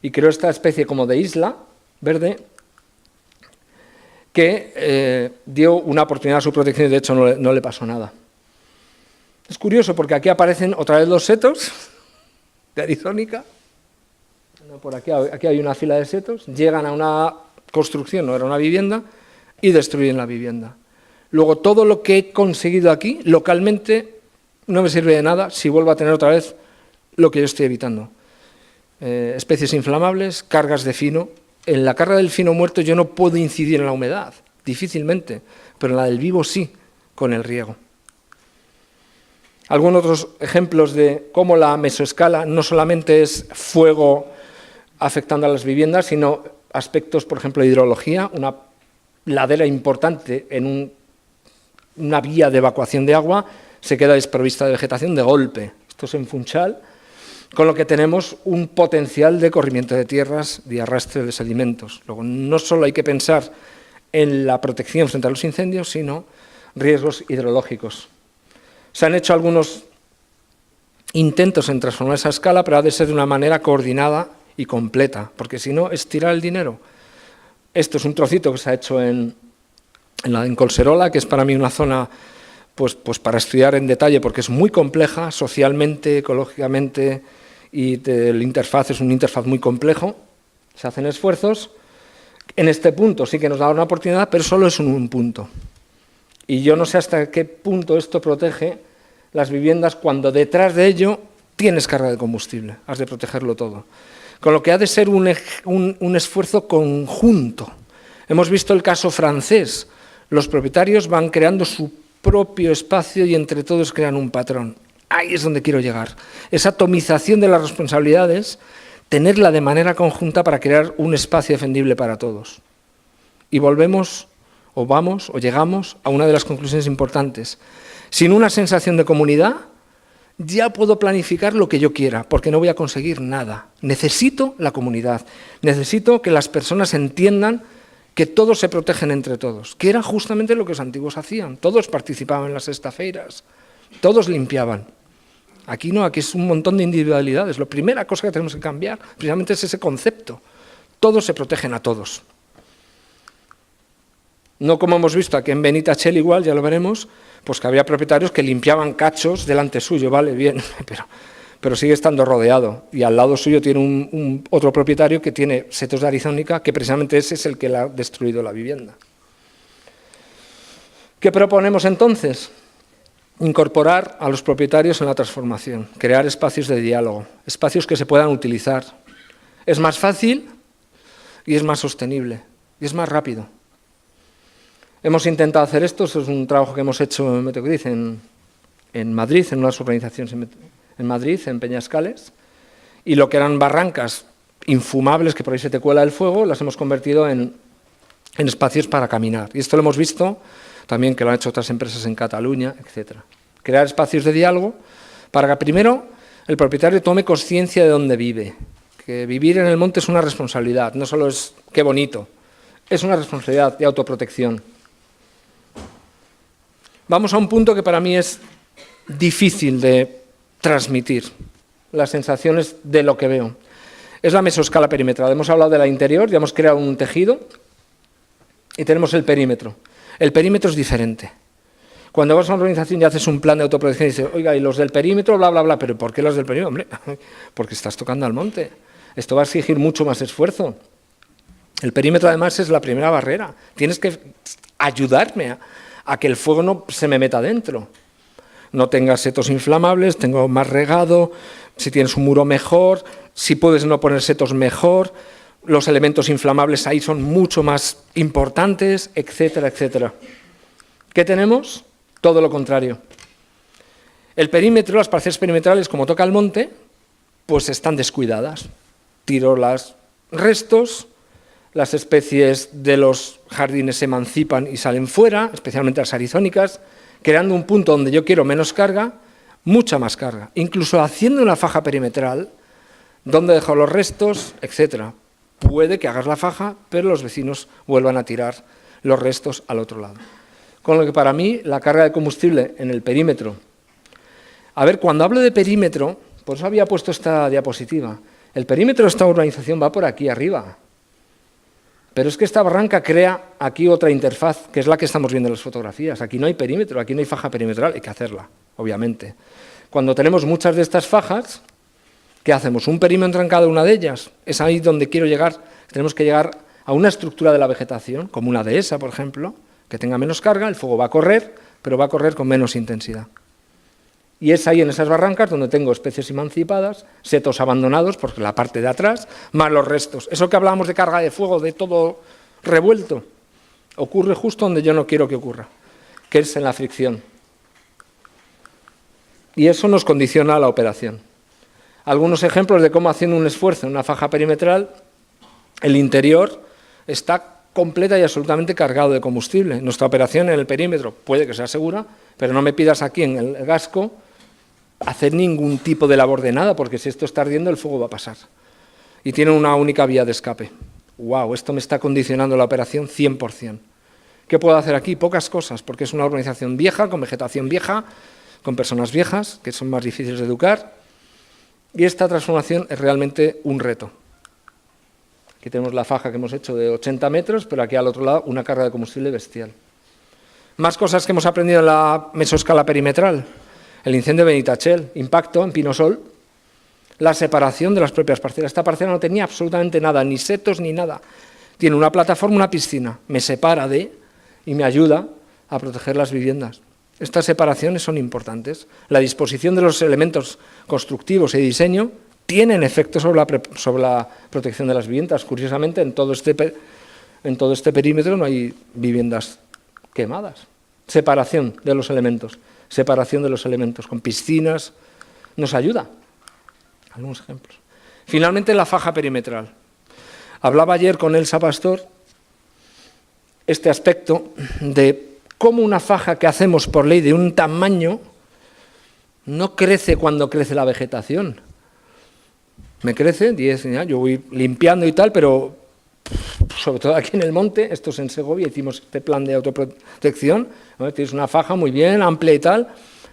Y creó esta especie como de isla verde que dio una oportunidad a su protección y de hecho no le pasó nada. Es curioso porque aquí aparecen otra vez los setos de Arizónica. Por aquí hay una fila de setos, llegan a una construcción, no era una vivienda, y destruyen la vivienda. Luego, todo lo que he conseguido aquí, localmente, no me sirve de nada si vuelvo a tener otra vez lo que yo estoy evitando. Especies inflamables, cargas de fino. En la carga del fino muerto yo no puedo incidir en la humedad, difícilmente, pero en la del vivo sí, con el riego. Algunos otros ejemplos de cómo la mesoescala no solamente es fuego afectando a las viviendas, sino aspectos, por ejemplo, de hidrología, una ladera importante en una vía de evacuación de agua se queda desprovista de vegetación de golpe. Esto es en Funchal, con lo que tenemos un potencial de corrimiento de tierras y arrastre de sedimentos. Luego, no solo hay que pensar en la protección frente a los incendios, sino riesgos hidrológicos. Se han hecho algunos intentos en transformar esa escala, pero ha de ser de una manera coordinada y completa, porque si no, es tirar el dinero. Esto es un trocito que se ha hecho en Collserola, que es para mí una zona pues para estudiar en detalle, porque es muy compleja, socialmente, ecológicamente, y el interfaz es un interfaz muy complejo. Se hacen esfuerzos. En este punto sí que nos da una oportunidad, pero solo es un punto. Y yo no sé hasta qué punto esto protege las viviendas cuando detrás de ello tienes carga de combustible. Has de protegerlo todo. Con lo que ha de ser un esfuerzo conjunto. Hemos visto el caso francés. Los propietarios van creando su propio espacio y entre todos crean un patrón. Ahí es donde quiero llegar. Esa atomización de las responsabilidades, tenerla de manera conjunta para crear un espacio defendible para todos. Y volvemos, o vamos, o llegamos a una de las conclusiones importantes. Sin una sensación de comunidad, ya puedo planificar lo que yo quiera, porque no voy a conseguir nada. Necesito la comunidad, necesito que las personas entiendan que todos se protegen entre todos, que era justamente lo que los antiguos hacían. Todos participaban en las estafeiras, todos limpiaban. Aquí no, aquí es un montón de individualidades. La primera cosa que tenemos que cambiar precisamente es ese concepto. Todos se protegen a todos. No como hemos visto aquí en Benitatxell igual, ya lo veremos, pues que había propietarios que limpiaban cachos delante suyo, vale, bien, pero sigue estando rodeado. Y al lado suyo tiene otro propietario que tiene setos de arizónica, que precisamente ese es el que le ha destruido la vivienda. ¿Qué proponemos entonces? Incorporar a los propietarios en la transformación, crear espacios de diálogo, espacios que se puedan utilizar. Es más fácil y es más sostenible y es más rápido. Hemos intentado hacer esto, es un trabajo que hemos hecho en Madrid, en unas organizaciones en Madrid, en Peñascales, y lo que eran barrancas infumables que por ahí se te cuela el fuego, las hemos convertido en espacios para caminar. Y esto lo hemos visto también que lo han hecho otras empresas en Cataluña, etc. Crear espacios de diálogo para que primero el propietario tome conciencia de dónde vive, que vivir en el monte es una responsabilidad, no solo es qué bonito, es una responsabilidad de autoprotección. Vamos a un punto que para mí es difícil de transmitir, las sensaciones de lo que veo. Es la mesoescala perimetral. Hemos hablado de la interior, ya hemos creado un tejido y tenemos el perímetro. El perímetro es diferente. Cuando vas a una organización y haces un plan de autoprotección y dices, oiga, y los del perímetro, bla, bla, bla, pero ¿por qué los del perímetro? Hombre, porque estás tocando al monte. Esto va a exigir mucho más esfuerzo. El perímetro además es la primera barrera. Tienes que ayudarme a que el fuego no se me meta dentro. No tengas setos inflamables, tengo más regado, si tienes un muro mejor, si puedes no poner setos mejor, los elementos inflamables ahí son mucho más importantes, etcétera, etcétera. ¿Qué tenemos? Todo lo contrario. El perímetro, las parcelas perimetrales, como toca el monte, pues están descuidadas. Tiro los restos, las especies de los jardines se emancipan y salen fuera, especialmente las arizónicas, creando un punto donde yo quiero menos carga, mucha más carga. Incluso haciendo una faja perimetral, donde dejo los restos, etcétera. Puede que hagas la faja, pero los vecinos vuelvan a tirar los restos al otro lado. Con lo que para mí la carga de combustible en el perímetro. A ver, cuando hablo de perímetro, por eso había puesto esta diapositiva. El perímetro de esta urbanización va por aquí arriba. Pero es que esta barranca crea aquí otra interfaz, que es la que estamos viendo en las fotografías. Aquí no hay perímetro, aquí no hay faja perimetral, hay que hacerla, obviamente. Cuando tenemos muchas de estas fajas, ¿qué hacemos? Un perímetro en cada una de ellas. Es ahí donde quiero llegar. Tenemos que llegar a una estructura de la vegetación, como una dehesa, por ejemplo, que tenga menos carga, el fuego va a correr, pero va a correr con menos intensidad. Y es ahí en esas barrancas donde tengo especies emancipadas, setos abandonados, porque la parte de atrás, más los restos. Eso que hablábamos de carga de fuego, de todo revuelto, ocurre justo donde yo no quiero que ocurra, que es en la fricción. Y eso nos condiciona la operación. Algunos ejemplos de cómo haciendo un esfuerzo en una faja perimetral, el interior está completa y absolutamente cargado de combustible. Nuestra operación en el perímetro puede que sea segura, pero no me pidas aquí en el Gasco hacer ningún tipo de labor de nada, porque si esto está ardiendo, el fuego va a pasar. Y tiene una única vía de escape. ¡Wow! Esto me está condicionando la operación 100%. ¿Qué puedo hacer aquí? Pocas cosas, porque es una urbanización vieja, con vegetación vieja, con personas viejas, que son más difíciles de educar, y esta transformación es realmente un reto. Aquí tenemos la faja que hemos hecho de 80 metros, pero aquí al otro lado una carga de combustible bestial. Más cosas que hemos aprendido en la mesoescala perimetral. El incendio de Benitachell, impacto en Pinosol, la separación de las propias parcelas. Esta parcela no tenía absolutamente nada, ni setos ni nada. Tiene una plataforma, una piscina. Me separa de y me ayuda a proteger las viviendas. Estas separaciones son importantes. La disposición de los elementos constructivos y de diseño tienen efectos sobre la protección de las viviendas. Curiosamente, en todo este perímetro no hay viviendas quemadas. Separación de los elementos, con piscinas, nos ayuda. Algunos ejemplos. Finalmente, la faja perimetral. Hablaba ayer con Elsa Pastor este aspecto de cómo una faja que hacemos por ley de un tamaño no crece cuando crece la vegetación. Me crece 10, yo voy limpiando y tal, pero sobre todo aquí en el monte, esto es en Segovia, hicimos este plan de autoprotección, ¿no? Tienes una faja muy bien, amplia y tal,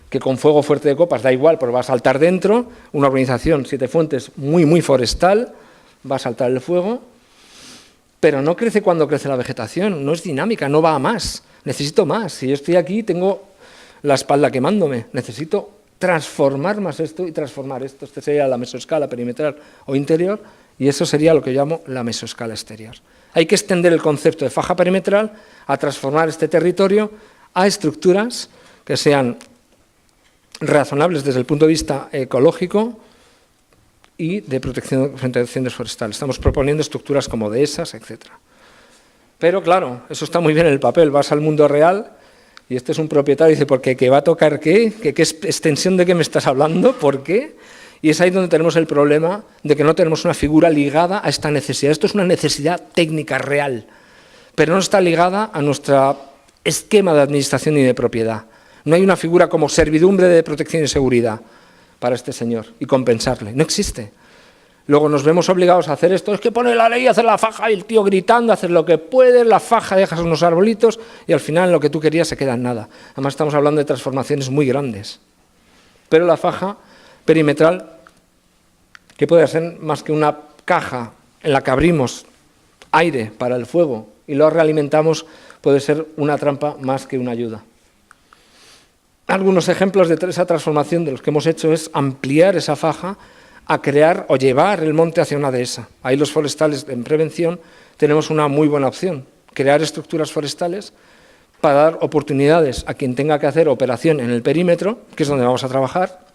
que con fuego fuerte de copas da igual, pero va a saltar dentro, una organización, Siete Fuentes, muy forestal, va a saltar el fuego, pero no crece cuando crece la vegetación, no es dinámica, no va a más, necesito más. Si yo estoy aquí, tengo la espalda quemándome, necesito transformar más esto y transformar esto. Esta sería la mesoescala perimetral o interior, y eso sería lo que llamo la mesoescala exterior. Hay que extender el concepto de faja perimetral a transformar este territorio a estructuras que sean razonables desde el punto de vista ecológico y de protección frente a incendios forestales. Estamos proponiendo estructuras como dehesas, etc. Pero claro, eso está muy bien en el papel, vas al mundo real y este es un propietario y dice, ¿por qué? ¿Qué va a tocar qué? ¿Qué extensión de qué me estás hablando? ¿Por qué? Y es ahí donde tenemos el problema de que no tenemos una figura ligada a esta necesidad. Esto es una necesidad técnica real, pero no está ligada a nuestro esquema de administración y de propiedad. No hay una figura como servidumbre de protección y seguridad para este señor y compensarle. No existe. Luego nos vemos obligados a hacer esto, es que pone la ley, hacer la faja y el tío gritando, hacer lo que puede, la faja, dejas unos arbolitos y al final lo que tú querías se queda en nada. Además estamos hablando de transformaciones muy grandes. Pero la faja perimetral, que puede ser más que una caja en la que abrimos aire para el fuego y lo realimentamos, puede ser una trampa más que una ayuda. Algunos ejemplos de esa transformación de los que hemos hecho es ampliar esa faja a crear o llevar el monte hacia una dehesa. Ahí los forestales en prevención tenemos una muy buena opción, crear estructuras forestales para dar oportunidades a quien tenga que hacer operación en el perímetro, que es donde vamos a trabajar,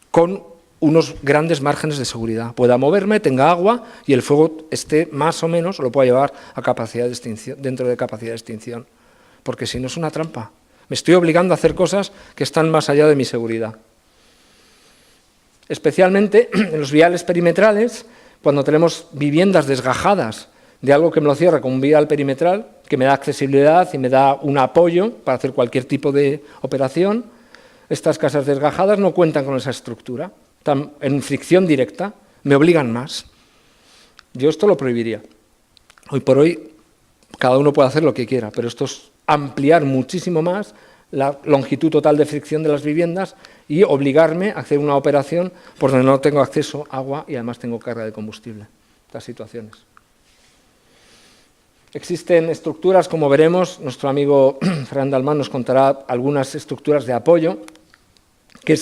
con unos grandes márgenes de seguridad. Pueda moverme, tenga agua y el fuego esté más o menos, lo pueda llevar a capacidad de extinción, dentro de capacidad de extinción, porque si no es una trampa. Me estoy obligando a hacer cosas que están más allá de mi seguridad. Especialmente en los viales perimetrales, cuando tenemos viviendas desgajadas de algo que me lo cierra con un vial perimetral, que me da accesibilidad y me da un apoyo para hacer cualquier tipo de operación, estas casas desgajadas no cuentan con esa estructura, están en fricción directa, me obligan más. Yo esto lo prohibiría. Hoy por hoy cada uno puede hacer lo que quiera, pero esto es ampliar muchísimo más la longitud total de fricción de las viviendas y obligarme a hacer una operación por donde no tengo acceso a agua y además tengo carga de combustible. Estas situaciones. Existen estructuras, como veremos, nuestro amigo Fernando Almán nos contará algunas estructuras de apoyo que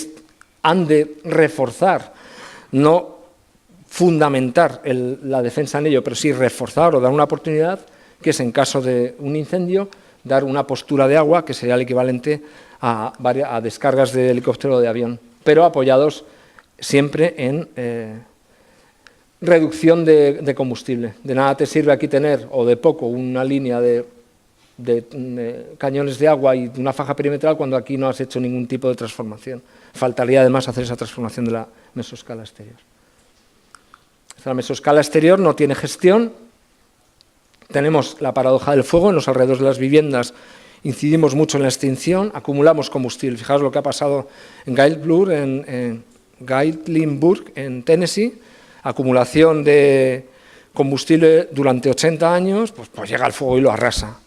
han de reforzar, no fundamentar la defensa en ello, pero sí reforzar o dar una oportunidad, que es en caso de un incendio, dar una postura de agua, que sería el equivalente a descargas de helicóptero o de avión, pero apoyados siempre en reducción de combustible. De nada te sirve aquí tener, o de poco, una línea de cañones de agua y una faja perimetral cuando aquí no has hecho ningún tipo de transformación. Faltaría además hacer esa transformación de la mesoescala exterior. La mesoescala exterior no tiene gestión. Tenemos la paradoja del fuego en los alrededores de las viviendas incidimos mucho en la extinción, acumulamos combustible. Fijaos lo que ha pasado en Gatlinburg, en Tennessee, acumulación de combustible durante 80 años, pues llega el fuego y lo arrasa.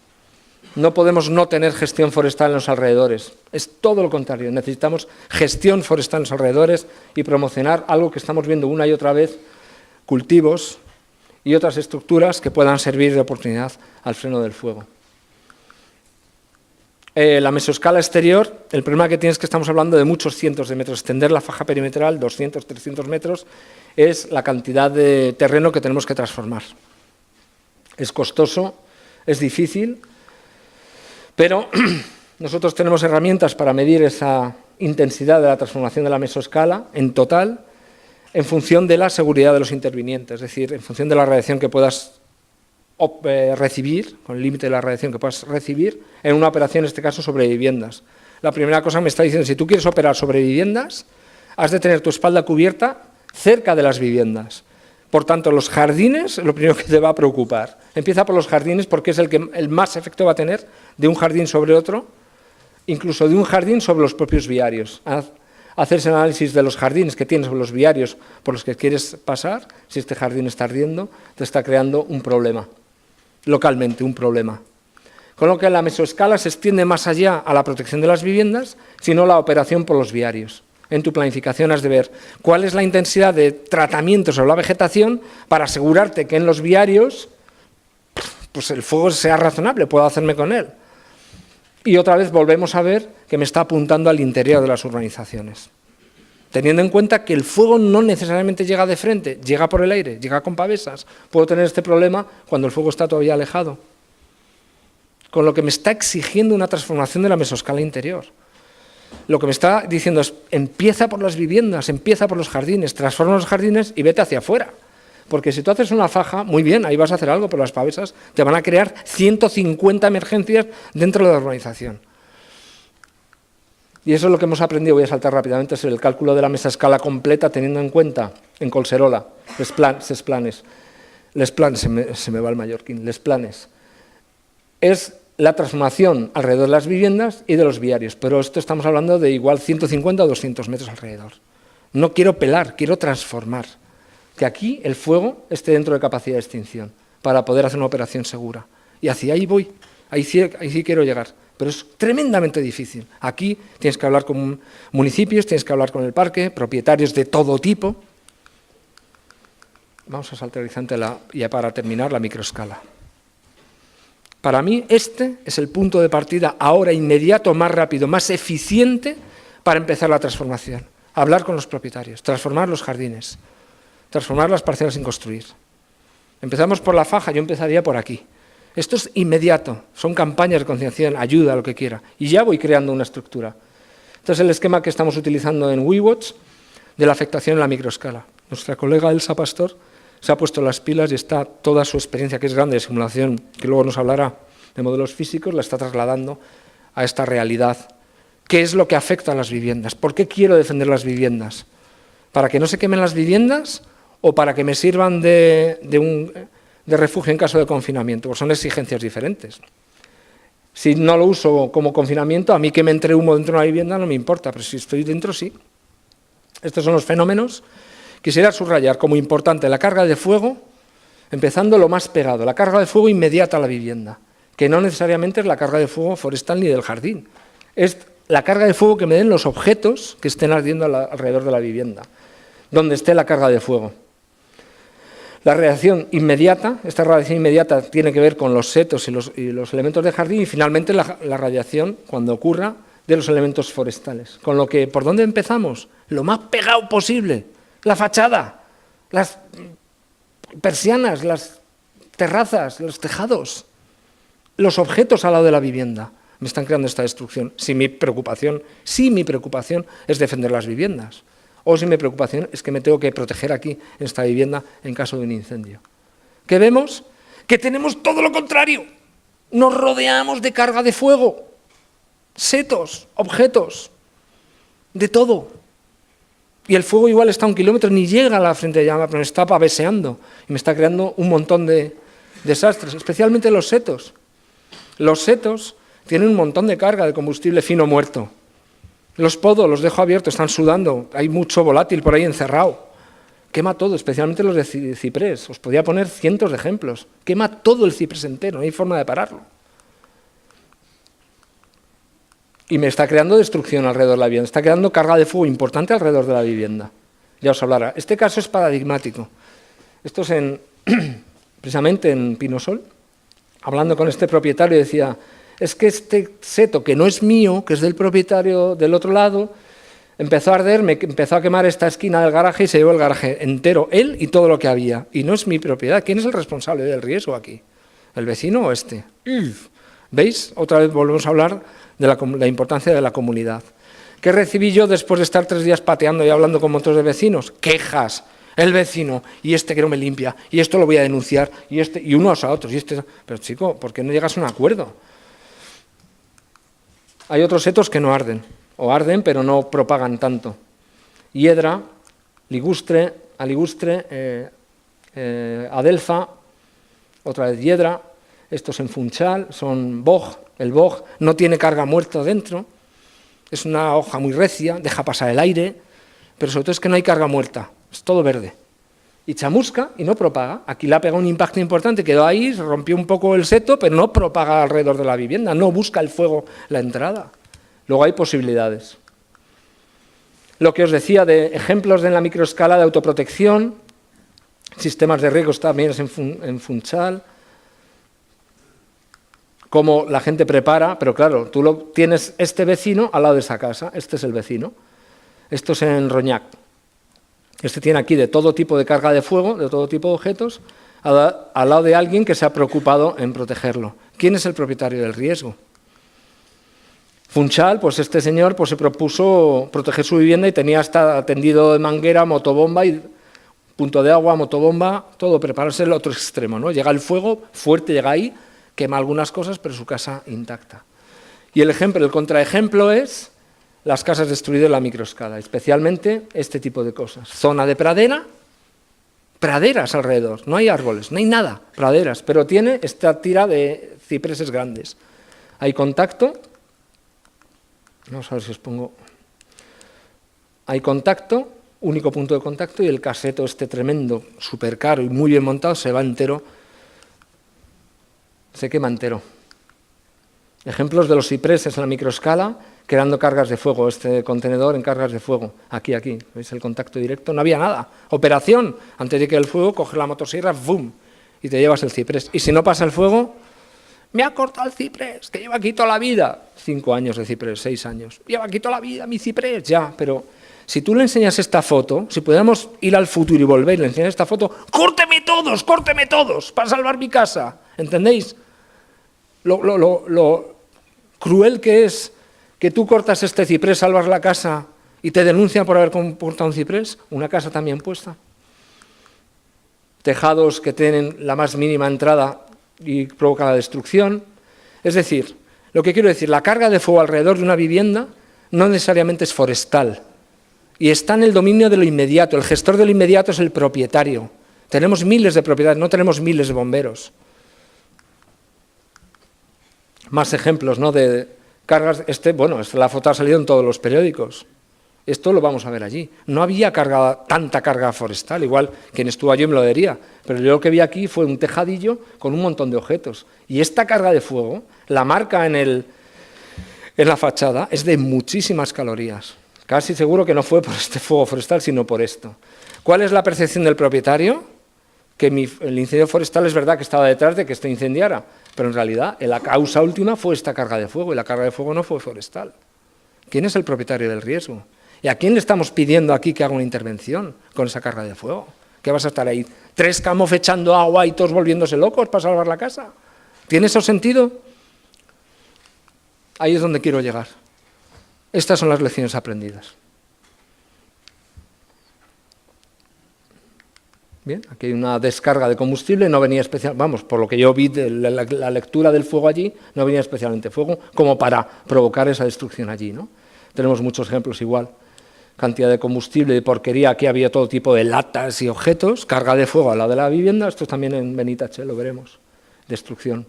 No podemos no tener gestión forestal en los alrededores, es todo lo contrario, necesitamos gestión forestal en los alrededores y promocionar algo que estamos viendo una y otra vez, cultivos y otras estructuras que puedan servir de oportunidad al freno del fuego. La mesoescala exterior, el problema que tiene es que estamos hablando de muchos cientos de metros. Extender la faja perimetral, 200, 300 metros, es la cantidad de terreno que tenemos que transformar. Es costoso, es difícil, pero nosotros tenemos herramientas para medir esa intensidad de la transformación de la mesoescala en total, en función de la seguridad de los intervinientes, es decir, en función de la radiación que puedas recibir, con el límite de la radiación que puedas recibir, en una operación, en este caso, sobre viviendas. La primera cosa me está diciendo, si tú quieres operar sobre viviendas, has de tener tu espalda cubierta cerca de las viviendas. Por tanto, los jardines es lo primero que te va a preocupar. Empieza por los jardines porque es el que el más efecto va a tener de un jardín sobre otro, incluso de un jardín sobre los propios viarios. Hacerse el análisis de los jardines que tienes sobre los viarios por los que quieres pasar, si este jardín está ardiendo, te está creando un problema. Localmente, un problema. Con lo que la mesoescala se extiende más allá a la protección de las viviendas, sino la operación por los viarios. En tu planificación has de ver cuál es la intensidad de tratamiento sobre la vegetación para asegurarte que en los viarios pues el fuego sea razonable, puedo hacerme con él. Y otra vez volvemos a ver que me está apuntando al interior de las urbanizaciones. Teniendo en cuenta que el fuego no necesariamente llega de frente, llega por el aire, llega con pavesas. Puedo tener este problema cuando el fuego está todavía alejado. Con lo que me está exigiendo una transformación de la mesoescala interior. Lo que me está diciendo es, empieza por las viviendas, empieza por los jardines, transforma los jardines y vete hacia afuera. Porque si tú haces una faja, muy bien, ahí vas a hacer algo, pero las pavesas te van a crear 150 emergencias dentro de la urbanización. Y eso es lo que hemos aprendido, voy a saltar rápidamente, es el cálculo de la mesoescala completa teniendo en cuenta, en Collserola, les planes, se me va el mallorquín, les planes. Es la transformación alrededor de las viviendas y de los viarios, pero esto estamos hablando de igual 150 o 200 metros alrededor. No quiero pelar, quiero transformar. Que aquí el fuego esté dentro de capacidad de extinción para poder hacer una operación segura. Y hacia ahí voy, ahí sí quiero llegar. Pero es tremendamente difícil. Aquí tienes que hablar con municipios, tienes que hablar con el parque, propietarios de todo tipo. Vamos a saltar horizonte y para terminar la microescala. Para mí este es el punto de partida ahora inmediato, más rápido, más eficiente para empezar la transformación. Hablar con los propietarios, transformar los jardines, transformar las parcelas sin construir. Empezamos por la faja, yo empezaría por aquí. Esto es inmediato, son campañas de concienciación, ayuda, lo que quiera. Y ya voy creando una estructura. Este es el esquema que estamos utilizando en WeWatch de la afectación en la microescala. Nuestra colega Elsa Pastor se ha puesto las pilas y está toda su experiencia, que es grande de simulación, que luego nos hablará de modelos físicos, la está trasladando a esta realidad. ¿Qué es lo que afecta a las viviendas? ¿Por qué quiero defender las viviendas? ¿Para que no se quemen las viviendas o para que me sirvan de refugio en caso de confinamiento? Pues son exigencias diferentes. Si no lo uso como confinamiento, a mí que me entre humo dentro de una vivienda no me importa, pero si estoy dentro, sí. Estos son los fenómenos. Quisiera subrayar como importante la carga de fuego, empezando lo más pegado, la carga de fuego inmediata a la vivienda, que no necesariamente es la carga de fuego forestal ni del jardín, es la carga de fuego que me den los objetos que estén ardiendo alrededor de la vivienda, donde esté la carga de fuego. La radiación inmediata, esta radiación inmediata tiene que ver con los setos y los elementos de jardín, y finalmente la radiación, cuando ocurra, de los elementos forestales. Con lo que, ¿por dónde empezamos? Lo más pegado posible, la fachada, las persianas, las terrazas, los tejados, los objetos al lado de la vivienda. Me están creando esta destrucción. Si mi preocupación es defender las viviendas, o si mi preocupación es que me tengo que proteger aquí, en esta vivienda, en caso de un incendio. ¿Qué vemos? Que tenemos todo lo contrario. Nos rodeamos de carga de fuego, setos, objetos, de todo. Y el fuego igual está a 1 kilómetro, ni llega a la frente de llama, pero me está paveseando y me está creando un montón de desastres, especialmente los setos. Los setos Tienen un montón de carga de combustible fino muerto. Los podo los dejo abiertos, están sudando, hay mucho volátil por ahí encerrado. Quema todo, especialmente los de ciprés. Os podía poner cientos de ejemplos. Quema todo el ciprés entero, no hay forma de pararlo. Y me está creando destrucción alrededor de la vivienda, está creando carga de fuego importante alrededor de la vivienda. Ya os hablará. Este caso es paradigmático. Esto es precisamente en Pinosol, hablando con este propietario, decía, es que este seto, que no es mío, que es del propietario del otro lado, empezó a arder, me empezó a quemar esta esquina del garaje y se llevó el garaje entero, él y todo lo que había. Y no es mi propiedad. ¿Quién es el responsable del riesgo aquí? ¿El vecino o este? ¿Veis? Otra vez volvemos a hablar de la importancia de la comunidad. ¿Qué recibí yo después de estar 3 días pateando y hablando con montones de vecinos? Quejas. El vecino, y este que no me limpia, y esto lo voy a denunciar, y unos a otros. Pero chico, ¿por qué no llegas a un acuerdo? Hay otros setos que no arden. O arden, pero no propagan tanto. Hiedra, ligustre, aligustre, adelfa, otra vez hiedra, estos en funchal, son boj, el boj no tiene carga muerta dentro, es una hoja muy recia, deja pasar el aire, pero sobre todo es que no hay carga muerta, es todo verde. Y chamusca y no propaga. Aquí le ha pegado un impacto importante, quedó ahí, se rompió un poco el seto, pero no propaga alrededor de la vivienda, no busca el fuego la entrada. Luego hay posibilidades. Lo que os decía de ejemplos en la microescala de autoprotección, sistemas de riegos también es en funchal, cómo la gente prepara, pero claro, tú tienes este vecino al lado de esa casa, este es el vecino, esto es en Roñac. Este tiene aquí de todo tipo de carga de fuego, de todo tipo de objetos, al lado de alguien que se ha preocupado en protegerlo. ¿Quién es el propietario del riesgo? Funchal, pues este señor pues se propuso proteger su vivienda y tenía hasta tendido de manguera, motobomba y punto de agua, motobomba, todo prepararse el otro extremo, ¿no? Llega el fuego fuerte, llega ahí, quema algunas cosas, pero su casa intacta. Y el contraejemplo es las casas destruidas en la microescala, especialmente este tipo de cosas. Zona de pradera, praderas alrededor, no hay árboles, no hay nada, praderas, pero tiene esta tira de cipreses grandes. Hay contacto. Vamos a ver si os pongo. Hay contacto, único punto de contacto, y el caseto este tremendo, súper caro y muy bien montado, se va entero, se quema entero. Ejemplos de los cipreses en la microescala, creando cargas de fuego, este contenedor en cargas de fuego, aquí, ¿veis el contacto directo? No había nada. Operación, antes de que el fuego, coge la motosierra, ¡bum!, y te llevas el ciprés. Y si no pasa el fuego, me ha cortado el ciprés, que lleva aquí toda la vida. 5 años de ciprés, 6 años. Lleva aquí toda la vida mi ciprés, ya, pero si tú le enseñas esta foto, si pudiéramos ir al futuro y volver y le enseñas esta foto, córteme todos, para salvar mi casa, ¿entendéis? Lo cruel que es que tú cortas este ciprés, salvas la casa y te denuncian por haber cortado un ciprés, una casa también puesta. Tejados que tienen la más mínima entrada y provoca la destrucción. Es decir, lo que quiero decir, la carga de fuego alrededor de una vivienda no necesariamente es forestal y está en el dominio de lo inmediato. El gestor de lo inmediato es el propietario. Tenemos miles de propiedades, no tenemos miles de bomberos. Más ejemplos, ¿no?, de cargas. La foto ha salido en todos los periódicos. Esto lo vamos a ver allí. No había tanta carga forestal, igual quien estuvo allí me lo diría, pero yo lo que vi aquí fue un tejadillo con un montón de objetos. Y esta carga de fuego, la marca en la fachada, es de muchísimas calorías. Casi seguro que no fue por este fuego forestal, sino por esto. ¿Cuál es la percepción del propietario? Que el incendio forestal es verdad que estaba detrás de que esto incendiara, pero en realidad la causa última fue esta carga de fuego, y la carga de fuego no fue forestal. ¿Quién es el propietario del riesgo? ¿Y a quién le estamos pidiendo aquí que haga una intervención con esa carga de fuego? ¿Qué vas a estar ahí? 3 camos echando agua y todos volviéndose locos para salvar la casa. ¿Tiene eso sentido? Ahí es donde quiero llegar. Estas son las lecciones aprendidas. Bien, aquí hay una descarga de combustible, no venía especial, por lo que yo vi de la lectura del fuego allí, no venía especialmente fuego como para provocar esa destrucción allí, ¿no? Tenemos muchos ejemplos igual. Cantidad de combustible, de porquería, aquí había todo tipo de latas y objetos, carga de fuego al lado de la vivienda, esto también en Benitache, lo veremos, destrucción.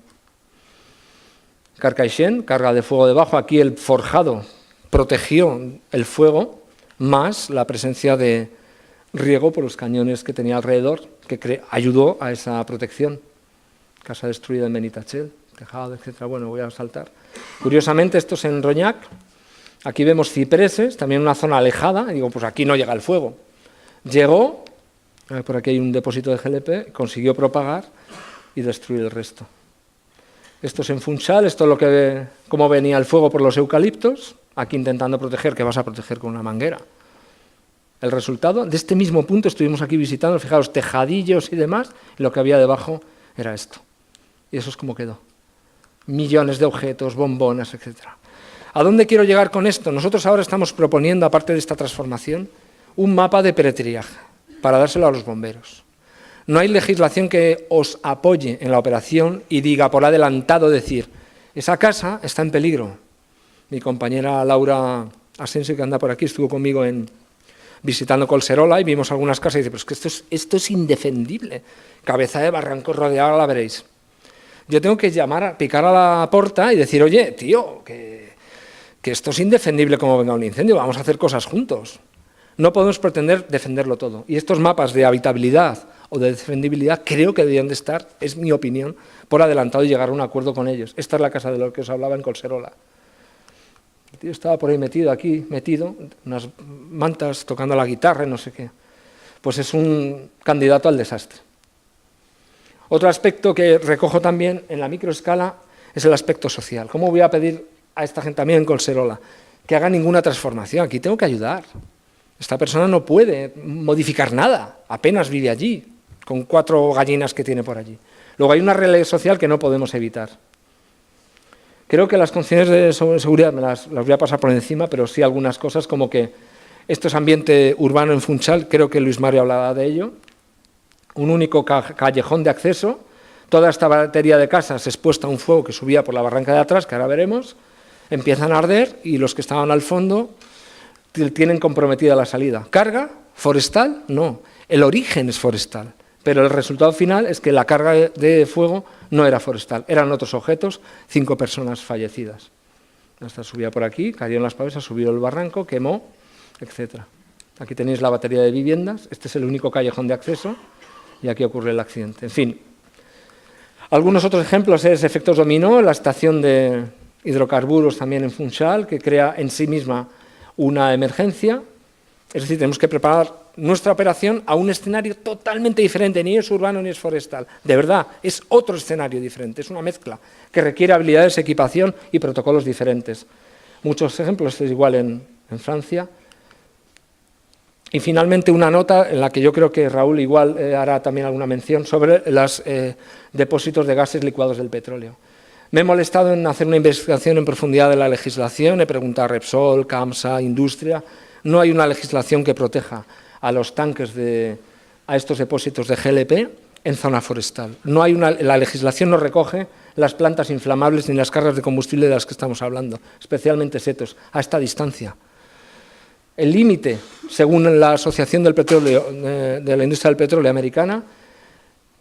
Carcaixent, carga de fuego debajo. Aquí el forjado protegió el fuego, más la presencia de riego por los cañones que tenía alrededor, que ayudó a esa protección. Casa destruida en Benitachell, tejado, etc. Bueno, voy a saltar. Curiosamente, esto es en Roñac. Aquí vemos cipreses, también una zona alejada. Y digo, pues aquí no llega el fuego. Llegó, por aquí hay un depósito de GLP, consiguió propagar y destruir el resto. Esto es en Funchal, esto es cómo venía el fuego por los eucaliptos. Aquí intentando proteger, que vas a proteger con una manguera. El resultado, de este mismo punto estuvimos aquí visitando, fijaos, tejadillos y demás, y lo que había debajo era esto. Y eso es como quedó. Millones de objetos, bombonas, etc. ¿A dónde quiero llegar con esto? Nosotros ahora estamos proponiendo, aparte de esta transformación, un mapa de peretriaje para dárselo a los bomberos. No hay legislación que os apoye en la operación y diga por adelantado decir, esa casa está en peligro. Mi compañera Laura Asensio, que anda por aquí, estuvo conmigo visitando Collserola y vimos algunas casas y dice, pero es que esto es indefendible. Cabeza de barranco rodeada, la veréis. Yo tengo que picar a la puerta y decir, oye, tío, que esto es indefendible como venga un incendio, vamos a hacer cosas juntos. No podemos pretender defenderlo todo. Y estos mapas de habitabilidad o de defendibilidad creo que deberían de estar, es mi opinión, por adelantado y llegar a un acuerdo con ellos. Esta es la casa de lo que os hablaba en Collserola. El tío estaba por ahí metido, unas mantas tocando la guitarra y no sé qué. Pues es un candidato al desastre. Otro aspecto que recojo también en la microescala es el aspecto social. ¿Cómo voy a pedir a esta gente también en Collserola que haga ninguna transformación? Aquí tengo que ayudar. Esta persona no puede modificar nada, apenas vive allí, con 4 gallinas que tiene por allí. Luego hay una realidad social que no podemos evitar. Creo que las condiciones de seguridad las voy a pasar por encima, pero sí algunas cosas como que esto es ambiente urbano en Funchal, creo que Luis Mario hablaba de ello, un único callejón de acceso, toda esta batería de casas expuesta a un fuego que subía por la barranca de atrás, que ahora veremos, empiezan a arder y los que estaban al fondo tienen comprometida la salida. ¿Carga? ¿Forestal? No, el origen es forestal. Pero el resultado final es que la carga de fuego no era forestal, eran otros objetos, 5 personas fallecidas. Esta subía por aquí, cayó en las pavesas, subió el barranco, quemó, etc. Aquí tenéis la batería de viviendas, este es el único callejón de acceso y aquí ocurre el accidente. En fin, algunos otros ejemplos es efectos dominó, la estación de hidrocarburos también en Funchal, que crea en sí misma una emergencia, es decir, tenemos que preparar nuestra operación a un escenario totalmente diferente, ni es urbano ni es forestal. De verdad, es otro escenario diferente, es una mezcla que requiere habilidades, equipación y protocolos diferentes. Muchos ejemplos, es igual en Francia. Y finalmente una nota en la que yo creo que Raúl igual hará también alguna mención sobre los depósitos de gases licuados del petróleo. Me he molestado en hacer una investigación en profundidad de la legislación, he preguntado a Repsol, CAMSA, Industria. No hay una legislación que proteja a los tanques a estos depósitos de GLP en zona forestal. La legislación no recoge las plantas inflamables ni las cargas de combustible de las que estamos hablando, especialmente setos, a esta distancia. El límite, según la Asociación del Petróleo, de la Industria del Petróleo Americana,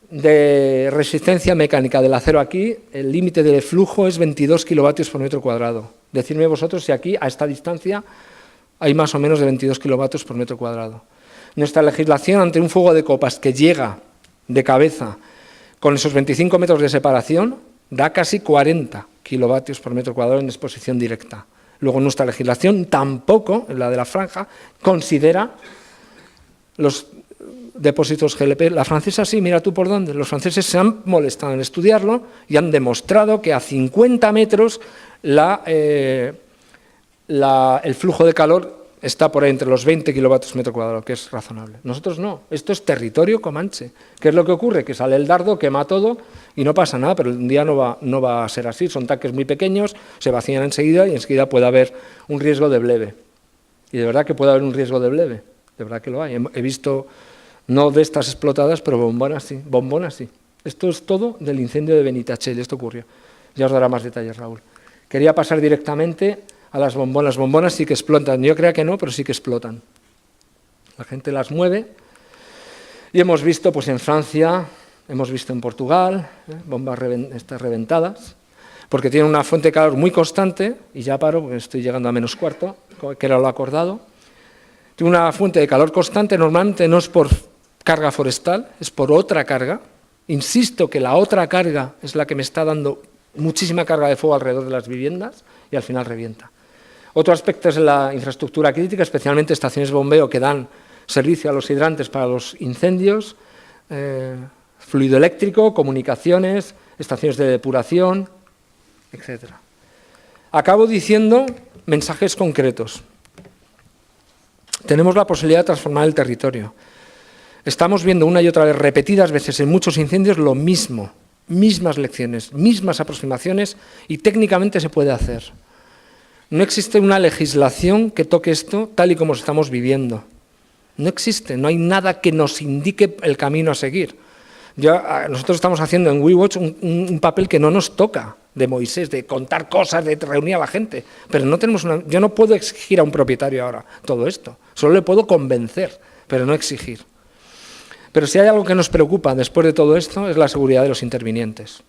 de resistencia mecánica del acero aquí, el límite de flujo es 22 kilovatios por metro cuadrado. Decidme vosotros si aquí, a esta distancia, hay más o menos de 22 kilovatios por metro cuadrado. Nuestra legislación ante un fuego de copas que llega de cabeza con esos 25 metros de separación da casi 40 kilovatios por metro cuadrado en exposición directa. Luego nuestra legislación tampoco, la de la franja, considera los depósitos GLP. La francesa sí, mira tú por dónde. Los franceses se han molestado en estudiarlo y han demostrado que a 50 metros el flujo de calor está por ahí entre los 20 kilovatios metro cuadrado, que es razonable. Nosotros no, esto es territorio comanche. ¿Qué es lo que ocurre? Que sale el dardo, quema todo y no pasa nada, pero un día no va a ser así. Son tanques muy pequeños, se vacían enseguida y enseguida puede haber un riesgo de bleve. Y de verdad que puede haber un riesgo de bleve, de verdad que lo hay. He visto, no de estas explotadas, pero bombonas sí. Esto es todo del incendio de Benitachell, esto ocurrió. Ya os dará más detalles, Raúl. Quería pasar directamente a las bombonas. Las bombonas sí que explotan. Yo creía que no, pero sí que explotan. La gente las mueve. Y hemos visto pues en Francia, hemos visto en Portugal, bombas estas reventadas. porque tiene una fuente de calor muy constante, y ya paro porque estoy llegando a -4, que era lo acordado. Tiene una fuente de calor constante, normalmente no es por carga forestal, es por otra carga. Insisto que la otra carga es la que me está dando muchísima carga de fuego alrededor de las viviendas y al final revienta. Otro aspecto es la infraestructura crítica, especialmente estaciones de bombeo que dan servicio a los hidrantes para los incendios, fluido eléctrico, comunicaciones, estaciones de depuración, etc. Acabo diciendo mensajes concretos. Tenemos la posibilidad de transformar el territorio. Estamos viendo una y otra vez, repetidas veces en muchos incendios, lo mismo, mismas lecciones, mismas aproximaciones, y técnicamente se puede hacer. No existe una legislación que toque esto tal y como lo estamos viviendo. No existe, no hay nada que nos indique el camino a seguir. Nosotros estamos haciendo en WeWatch un papel que no nos toca, de Moisés, de contar cosas, de reunir a la gente, pero no tenemos yo no puedo exigir a un propietario ahora todo esto, solo le puedo convencer, pero no exigir. Pero si hay algo que nos preocupa después de todo esto es la seguridad de los intervinientes.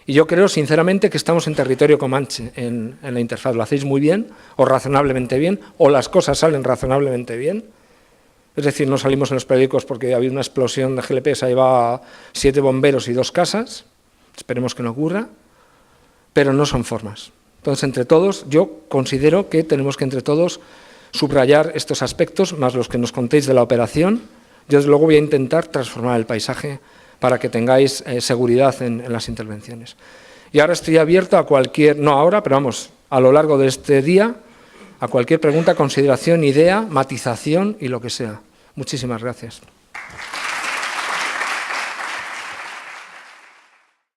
Y yo creo sinceramente que estamos en territorio comanche en la interfaz, lo hacéis muy bien, o razonablemente bien, o las cosas salen razonablemente bien. Es decir, no salimos en los periódicos porque ha habido una explosión de GLP, se ha llevado 7 bomberos y 2 casas, esperemos que no ocurra, pero no son formas. Entonces, entre todos, yo considero que tenemos que entre todos subrayar estos aspectos, más los que nos contéis de la operación. Yo, desde luego, voy a intentar transformar el paisaje para que tengáis seguridad en las intervenciones. Y ahora estoy abierto a cualquier, no ahora, pero vamos, a lo largo de este día, a cualquier pregunta, consideración, idea, matización y lo que sea. Muchísimas gracias.